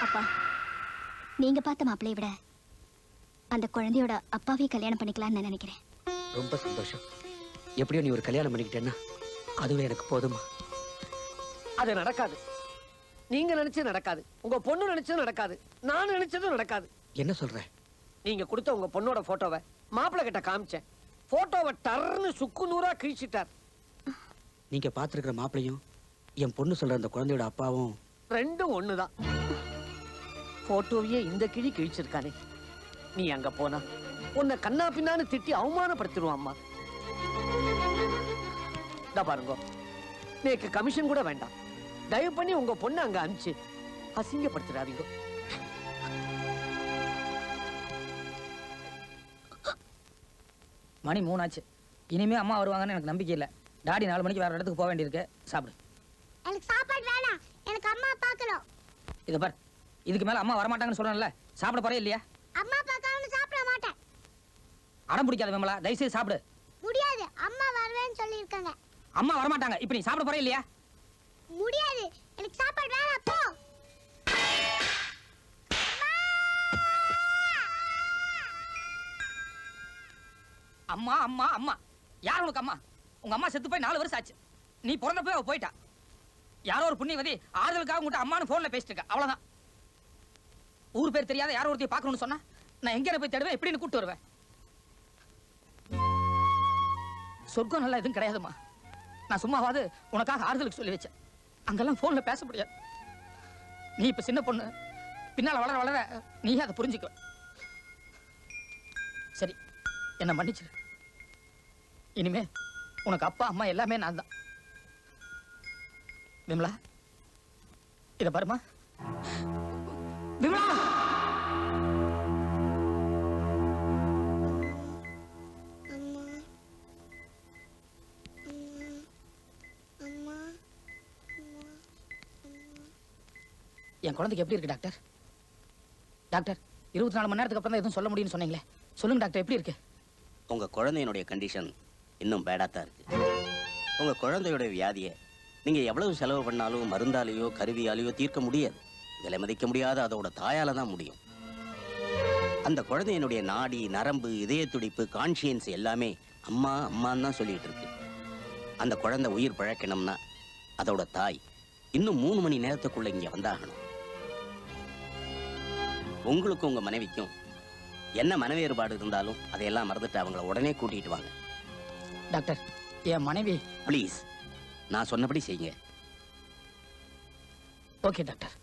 அப்பா, நீங்க பார்த்த மாப்பிள்ளைய விட அந்த குழந்தையோட அப்பாவே கல்யாணம் பண்ணிக்கலாம்னு நான் நினைக்கிறேன். ரொம்ப சந்தோஷம். எப்படியோ நீ ஒரு கல்யாணம் பண்ணிக்கிட்டேன்னா அதுவே எனக்கு போதுமா. அது நடக்காது. நீங்க நினைச்சது நடக்காது. உங்க பொண்ணு நினைச்சது நடக்காது. நான் நினைச்சதும் நடக்காது. என்ன சொல்ற? நீங்க கொடுத்த உங்க பொண்ணோட போட்டோவை மாப்பிள்ளை கிட்ட காமிச்சேன். போட்டோவை டர்னு சுக்கு நூறா கிழிச்சிட்டார். நீங்க பார்த்துருக்கிற மாப்பிளையும் என் பொண்ணு சொல்ற அந்த குழந்தையோட அப்பாவும் ரெண்டும் ஒண்ணுதான். போட்டோவையே இந்த கிழி கிழிச்சிருக்கானே. நீ அங்க போனா உன்னை கண்ணா பின்னான்னு திட்டி அவமானப்படுத்திடுவான் அம்மா. பாருங்க, நேக்கு கமிஷன் கூட வேண்டாம். தயவு பண்ணி உங்க பொண்ணு அங்க அனுப்பிச்சு அசிங்கப்படுத்திடாதீங்க. மணி 3 ஆச்சு. இனிமே அம்மா வருவாங்கன்னு எனக்கு நம்பிக்கை இல்லை. டாடி 4 மணிக்கு வேற இடத்துக்கு போக வேண்டியிருக்கு. சாப்பிடு. எனக்கு சாப்பாடு வேணாம். எனக்கு அம்மா பார்க்கணும். இதை பார், இதுக்கு மேல அம்மா வரமாட்டாங்கன்னு சொல்றேன்ல. சாப்பிட போறே இல்லையா? அம்மா பார்க்காம சாப்பிட மாட்டேன். அடம் பிடிக்காத விமலா, தயவுசெய்து சாப்பிடு. முடியாது. அம்மா வருவேன்னு சொல்லிருக்காங்க. அம்மா வரமாட்டாங்க. இப்ப நீ சாப்பிட போறே இல்லையா? முடியாது. எனக்கு சாப்பாடு வேணாம். போ. அம்மா அம்மா அம்மா. யார் உனக்கு அம்மா? உங்க அம்மா செத்து போய் 4 வருஷம் ஆச்சு. நீ பிறந்த போய் அவ போயிட்டா. யாரோ ஒரு புண்ணியவதி ஆறுதலுக்காக உங்கள்கிட்ட அம்மானு போன்ல பேசிட்டு இருக்கா. அவ்வளவுதான். ஊர் பேர் தெரியாத யாரோ ஒருத்தைய பார்க்கணும்னு சொன்னா நான் எங்க போய் தேடுவேன்? எப்படின்னு கூப்பிட்டு வருவேன்? சொர்க்கம் நல்லா எதுவும் கிடையாதுமா. நான் சும்மாவாது உனக்காக ஆறுதலுக்கு சொல்லி வச்சேன். அங்கெல்லாம் போன்ல பேச முடியாது. நீ இப்ப சின்ன பொண்ணு. பின்னால வளர வளர நீ அதை புரிஞ்சுக்க. சரி, என்ன மன்னிச்சிரு. இனிமே உனக்கு அப்பா அம்மா எல்லாமே நான் தான். விமலா, இத பாருமா. விமலா, என் குழந்தைக்கு எப்படி இருக்கு டாக்டர்? டாக்டர், 24 மணி நேரத்துக்கு அப்புறம் தான் எதுவும் சொல்ல முடியும்னு சொன்னீங்களே. சொல்லுங்க டாக்டர், எப்படி இருக்கு? உங்க குழந்தையினுடைய கண்டிஷன் இன்னும் பேடா தான் இருக்கு. உங்க குழந்தையோட வியாதியை நீங்க எவ்வளவு செலவு பண்ணாலும் மருந்தாலேயோ கருவியாலேயோ தீர்க்க முடியாது. விலை மதிக்க முடியாத அதோட தாயால தான் முடியும். அந்த குழந்தையினுடைய நாடி, நரம்பு, இதய துடிப்பு, கான்சியன்ஸ் எல்லாமே அம்மா அம்மான்னு தான் சொல்லிட்டு இருக்கு. அந்த குழந்தை உயிர் பழக்கணும்னா அதோட தாய் இன்னும் 3 மணி நேரத்துக்குள்ள இங்க வந்தாகணும். உங்களுக்கும் உங்க மனைவிக்கும் என்ன மன வேறுபாடு இருந்தாலும் அதையெல்லாம் மறந்துட்டு அவங்கள உடனே கூட்டிட்டு வாங்க. டாக்டர், என் மனைவி. ப்ளீஸ், நான் சொன்னபடி செய்யுங்க. ஓகே டாக்டர்,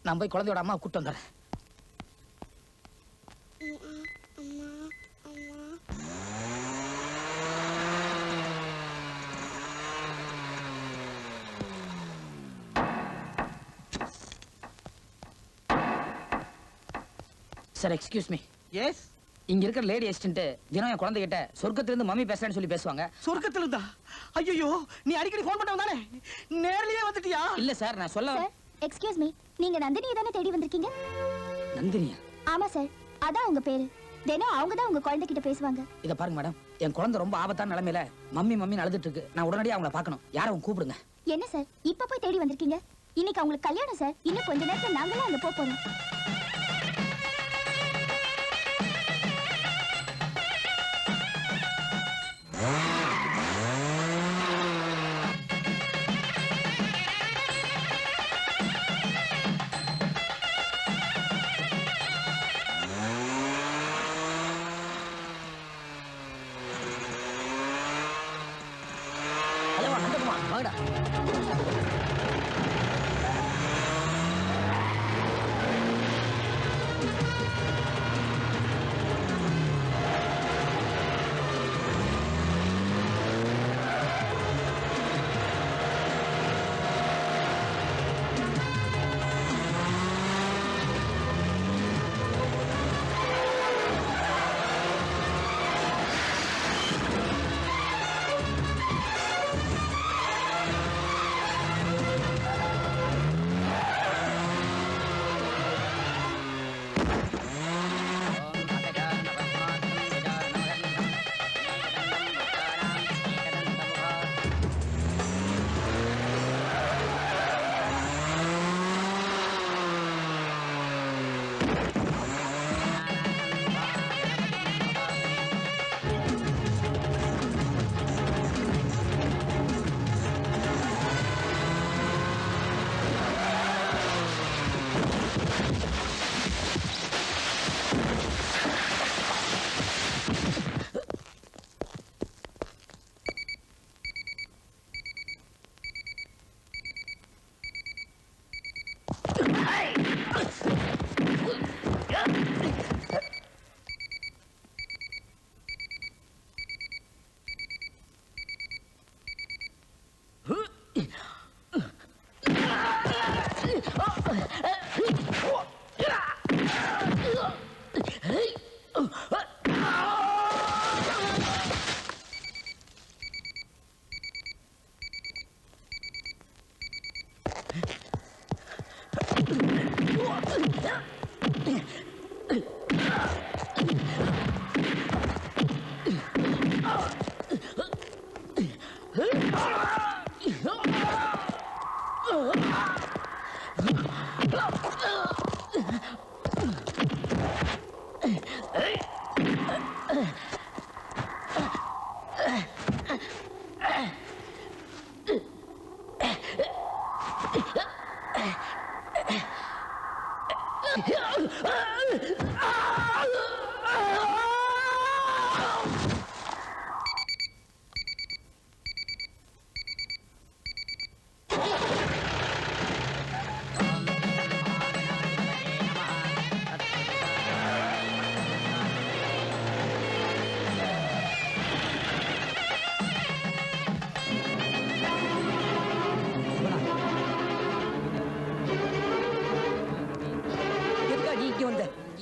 நான் போய் குழந்தையோட அம்மா கூட்டு வந்துடுறேன். Sir, excuse me. எஸ். இங்க இருக்கிற லேடி அசிஸ்டன்ட் தினம் என் குழந்தைகிட்ட சொர்க்கத்திலிருந்து மம்மி பேசுறேன்னு சொல்லி பேசுவாங்க. சொர்க்கத்துல இருந்தா? ஐயோ, நீ அடிக்கடி ஃபோன் பண்ண வந்தானே, நேர்லயே வந்துட்டியா? இல்ல சார், நான் சொல்ல. எக்ஸ்கியூஸ் மீ, நீங்க நந்தினியை தானே தேடி வந்திருக்கீங்க? நந்தினியா? ஆமா சார், அதான் உங்க பேரு. தினம் அவங்க தான் உங்க குழந்தைகிட்ட பேசுவாங்க. இத பாருங்க மேடம், என் குழந்தை ரொம்ப ஆபத்தான நிலைமையில மம்மி மம்மின்னு அழுதுட்டு இருக்கு. நான் உடனடியாக அவங்கள பார்க்கணும். யாரும் கூப்பிடுங்க. என்ன சார், இப்ப போய் தேடி வந்திருக்கீங்க? இன்னைக்கு அவங்களுக்கு கல்யாணம் சார். இன்னும் கொஞ்ச நேரத்துல நாங்களும் அங்க போறோம். வாங்கடா.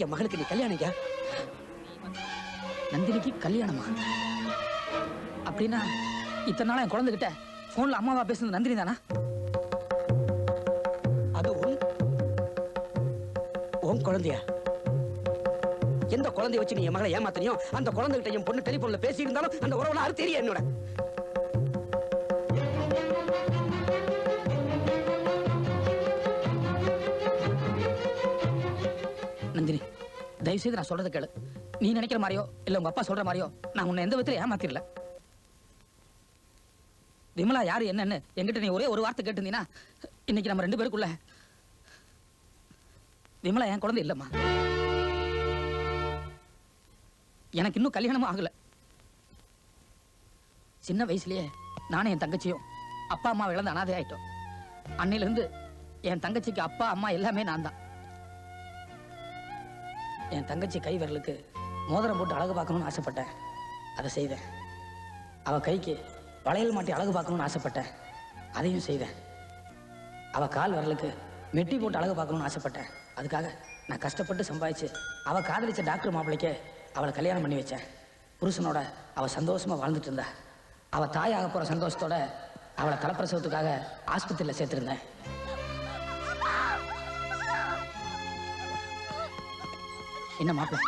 என் மகனுக்கு நீ கல்யாணம்? நந்தினிக்கு கல்யாணமா? அப்படின்னா இத்தனை நாளா என் குழந்தைகிட்ட போன்ல அம்மாவா பேசுனது நந்தினி தானா? அது உன் குழந்தையா? எந்த குழந்தைய வச்சு நீ என் மகளை ஏமாத்தனியோ அந்த குழந்தைகிட்ட என் பொண்ணு டெலிபோன்ல பேசி இருந்தாலும் அந்த உறவுல அது தெரியும் என்னோட. நந்தினி, தயவு செய்து நான் சொல்றதை கேளு. நீ நினைக்கிற மாதிரியோ இல்ல உங்க அப்பா சொல்ற மாதிரியோ நான் உன்னை எந்த விதத்துல ஏமாத்திரல. விமலா யாரு என்னன்னு என்கிட்ட நீ ஒரே ஒரு வார்த்தை கேட்டிருந்தீங்கன்னா இன்னைக்கு நம்ம 2 பேருக்குள்ள விமலா என் குழந்தை இல்லம்மா. எனக்கு இன்னும் கல்யாணமும் ஆகல. சின்ன வயசுலயே நானும் என் தங்கச்சியும் அப்பா அம்மா இழந்து அனாதை ஆயிட்டோம். அன்னையில இருந்து என் தங்கச்சிக்கு அப்பா அம்மா எல்லாமே நான் தான். என் தங்கச்சி கை விரலுக்கு மோதிரம் போட்டு அழகு பார்க்கணும்னு ஆசைப்பட்டேன், அதை செய்தேன். அவ கைக்கு வளையல் மாட்டி அழகு பார்க்கணும்னு ஆசைப்பட்டேன், அதையும் செய்தேன். அவ கால் விரலுக்கு மெட்டி போட்டு அழகு பார்க்கணும்னு ஆசைப்பட்டேன். அதுக்காக நான் கஷ்டப்பட்டு சம்பாதிச்சு அவ காதலிச்ச டாக்டர் மாப்பிள்ளைக்கு அவளை கல்யாணம் பண்ணி வச்சேன். புருஷனோட அவ சந்தோஷமா வாழ்ந்துட்டு இருந்தா. அவ தாயாக போற சந்தோஷத்தோட அவளை தலைப்பிரசவத்துக்காக ஆஸ்பத்திரியில சேர்த்திருந்தேன். என்ன மாப்பிள்ள,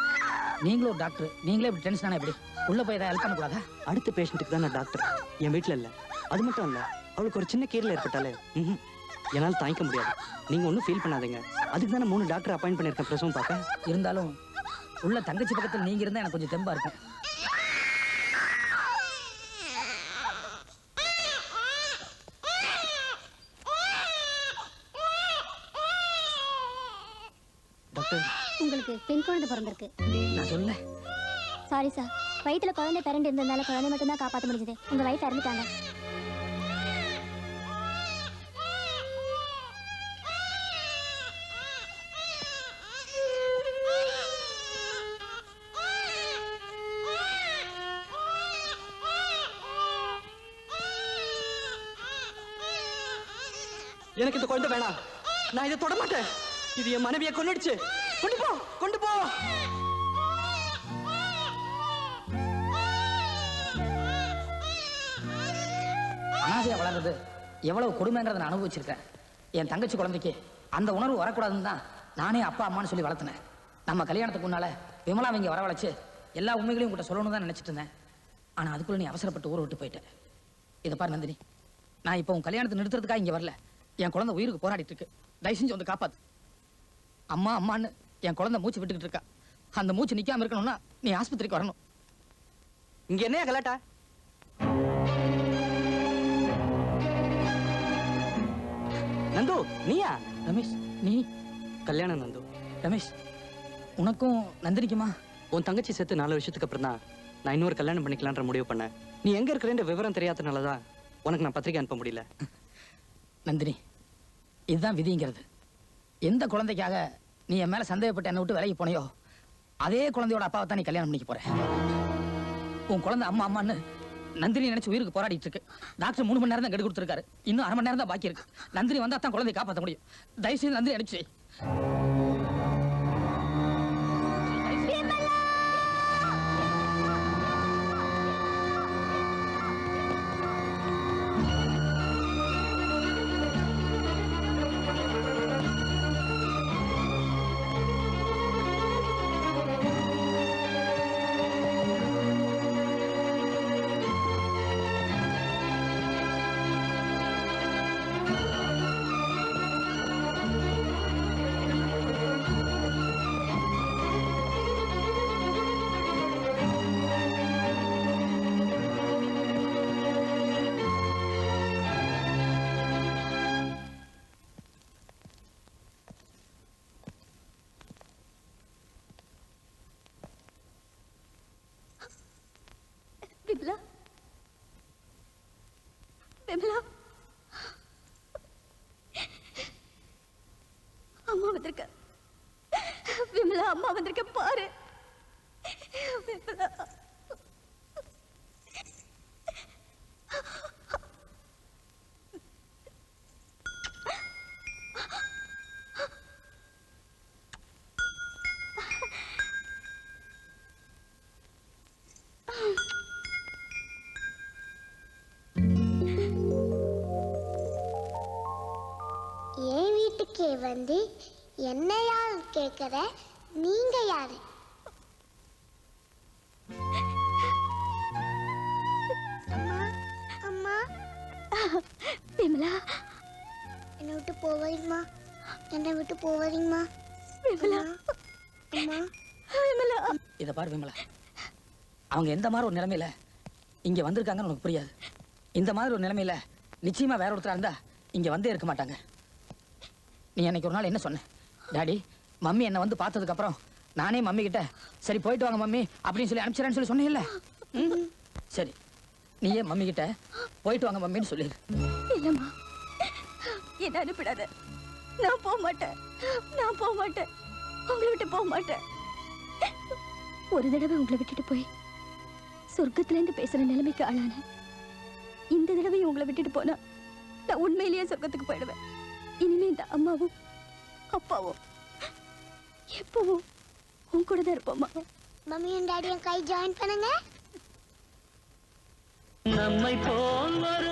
நீங்களும் ஒரு டாக்டர், நீங்களே இப்படி டென்ஷன் ஆனா எப்படி? உள்ள போய் ஏதாவது ஹெல்ப் பண்ணக்கூடாதா? அடுத்த பேஷண்ட்டுக்கு தான் நான் டாக்டர், என் வீட்டில் இல்லை. அது மட்டும் இல்லை, அவளுக்கு ஒரு சின்ன கீரல் ஏற்பட்டாலே என்னால் தாங்கிக்க முடியாது. நீங்கள் ஒன்றும் ஃபீல் பண்ணாதீங்க. அதுக்கு தானே 3 டாக்டர் அப்பாயிண்ட் பண்ணியிருக்கேன் பிரசவம் பார்க்க. இருந்தாலும் உள்ள தங்கச்சி பக்கத்தில் நீங்க இருந்தா எனக்கு கொஞ்சம் தெம்பா இருக்கும். டாக்டர், உங்களுக்கு பெண் குழந்தை பிறந்திருக்கு. நான் சொல்ல. சாரி சார், வயிற்றுல குழந்தை பிறண்டு இருந்ததுனால குழந்தை மட்டும் தான் காப்பாற்ற முடிஞ்சது. உங்க வயிற்று இறந்துட்டாங்க. எனக்கு இந்த குழந்தை வேணாம். நான் இதை தொட மாட்டேன். இது என் மனைவியை கொன்னுடுச்சு. கொண்டு போ, கொண்டு போ. அனாதையா வளர்றது எவ்வளவு கொடுமைங்கிறத நான் அனுபவிச்சிருக்கேன். என் தங்கச்சி குழந்தைக்கு அந்த உணர்வு வரக்கூடாதுன்னு தான் நானே அப்பா அம்மான்னு சொல்லி வளர்த்தினேன். நம்ம கல்யாணத்துக்கு முன்னால விமலா இங்க வரவழைச்சு எல்லா உண்மைகளையும் உங்கள்கிட்ட சொல்லணும்னு தான் நினைச்சிட்டு இருந்தேன். ஆனா அதுக்குள்ள நீ அவசரப்பட்டு ஊரை விட்டு போயிட்டேன். இதை பாரு நந்தினி, நான் இப்போ உன் கல்யாணத்தை நிறுத்துறதுக்காக இங்க வரல. என் குழந்தை உயிருக்கு போராடிட்டு இருக்கு. தயவு செஞ்சு வந்து காப்பாத்து. அம்மா அம்மான்னு என் குழந்தை மூச்சு விட்டுக்கிட்டு இருக்கா. அந்த மூச்சு நிக்காம இருக்கணும்னா நீ ஆஸ்பத்திரிக்கு வரணும். இங்க என்னையா கலாட்டா? நந்து, நீயா? ரமேஷ், நீ? கல்யாணம் நந்து. ரமேஷ், உனக்கும் நந்தினிக்குமா? உன் தங்கச்சி செத்து 4 வருஷத்துக்கு அப்புறம் தான் நான் இன்னொரு கல்யாணம் பண்ணிக்கலான்ற முடிவு பண்ணேன். நீ எங்க இருக்கிறேன்ற விவரம் தெரியாதனாலதான் உனக்கு நான் பத்திரிக்கை அனுப்ப முடியல. நந்தினி, இதுதான் விதிங்கிறது. எந்த குழந்தைக்காக நீ என் மேல சந்தேகப்பட்டு என்னை விட்டு விலகி போனையோ அதே குழந்தையோட அப்பாவை தான் நீ கல்யாணம் பண்ணிக்க போற. உன் குழந்தை அம்மா அம்மான்னு நந்தினி நினைச்சு உயிருக்கு போராடிட்டு இருக்கு. டாக்டர் 3 மணி நேரம் தான் கெடு கொடுத்துருக்காரு. இன்னும் 1/2 மணி நேரம் தான் பாக்கி இருக்கு. நந்தினி வந்தா தான் குழந்தையை காப்பாற்ற முடியும். தயவுசெய்து நந்தினி அடிச்சு விமலா, விமலா, அம்மா வந்திருக்க. விமலா, அம்மா வந்திருக்க பாரு. விமலா, என் வீட்டுக்கே வந்து என்ன யார் கேட்குற? நீங்க யாரு? அம்மா, அம்மா. விமலா, என்னை விட்டு போவீங்கம்மா? என்னை விட்டு போவீங்கம்மா? விமலா, அம்மா. விமலா. இதை பாரு விமலா, அவங்க எந்த மாதிரி ஒரு நிலைமையில இங்க வந்திருக்காங்கன்னு உனக்கு புரியாது. இந்த மாதிரி ஒரு நிலைமையில நிச்சயமா வேற ஒருத்தரா இருந்தா இங்க வந்தே இருக்க மாட்டாங்க. நீ அன்னைக்கு ஒரு நாள் என்ன சொன்ன? டாடி, மம்மி என்ன வந்து பார்த்ததுக்கு அப்புறம் நானே மம்மி கிட்ட சரி போயிட்டு வாங்க மம்மி அப்படின்னு சொல்லி அனுப்பிச்சிடறேன்னு சொல்லி சொன்னீங்கல்ல சரி நீயே மம்மி கிட்ட போயிட்டு வாங்க மம்மின்னு சொல்லிடு. இல்லம்மா என்ன அனுப்பிடாத. நான் போக மாட்டேன். நான் போக மாட்டேன். உங்களை விட்டு போக மாட்டேன். ஒரு தடவை உங்களை விட்டுட்டு போய் சொர்க்கத்துல இருந்து பேசுற நிலைமைக்கு ஆளான இந்த தடவை உங்களை விட்டுட்டு போனா நான் உண்மையிலேயே சொர்க்கத்துக்கு போயிடுவேன். இனிமே இந்த அம்மாவும் அப்பாவும் எப்பவும் உன் கூட தான் இருப்போம்மா. மம்மியும் டாடியும் கை ஜாயின் பண்ணுங்க. நம்மை போல் ஒரு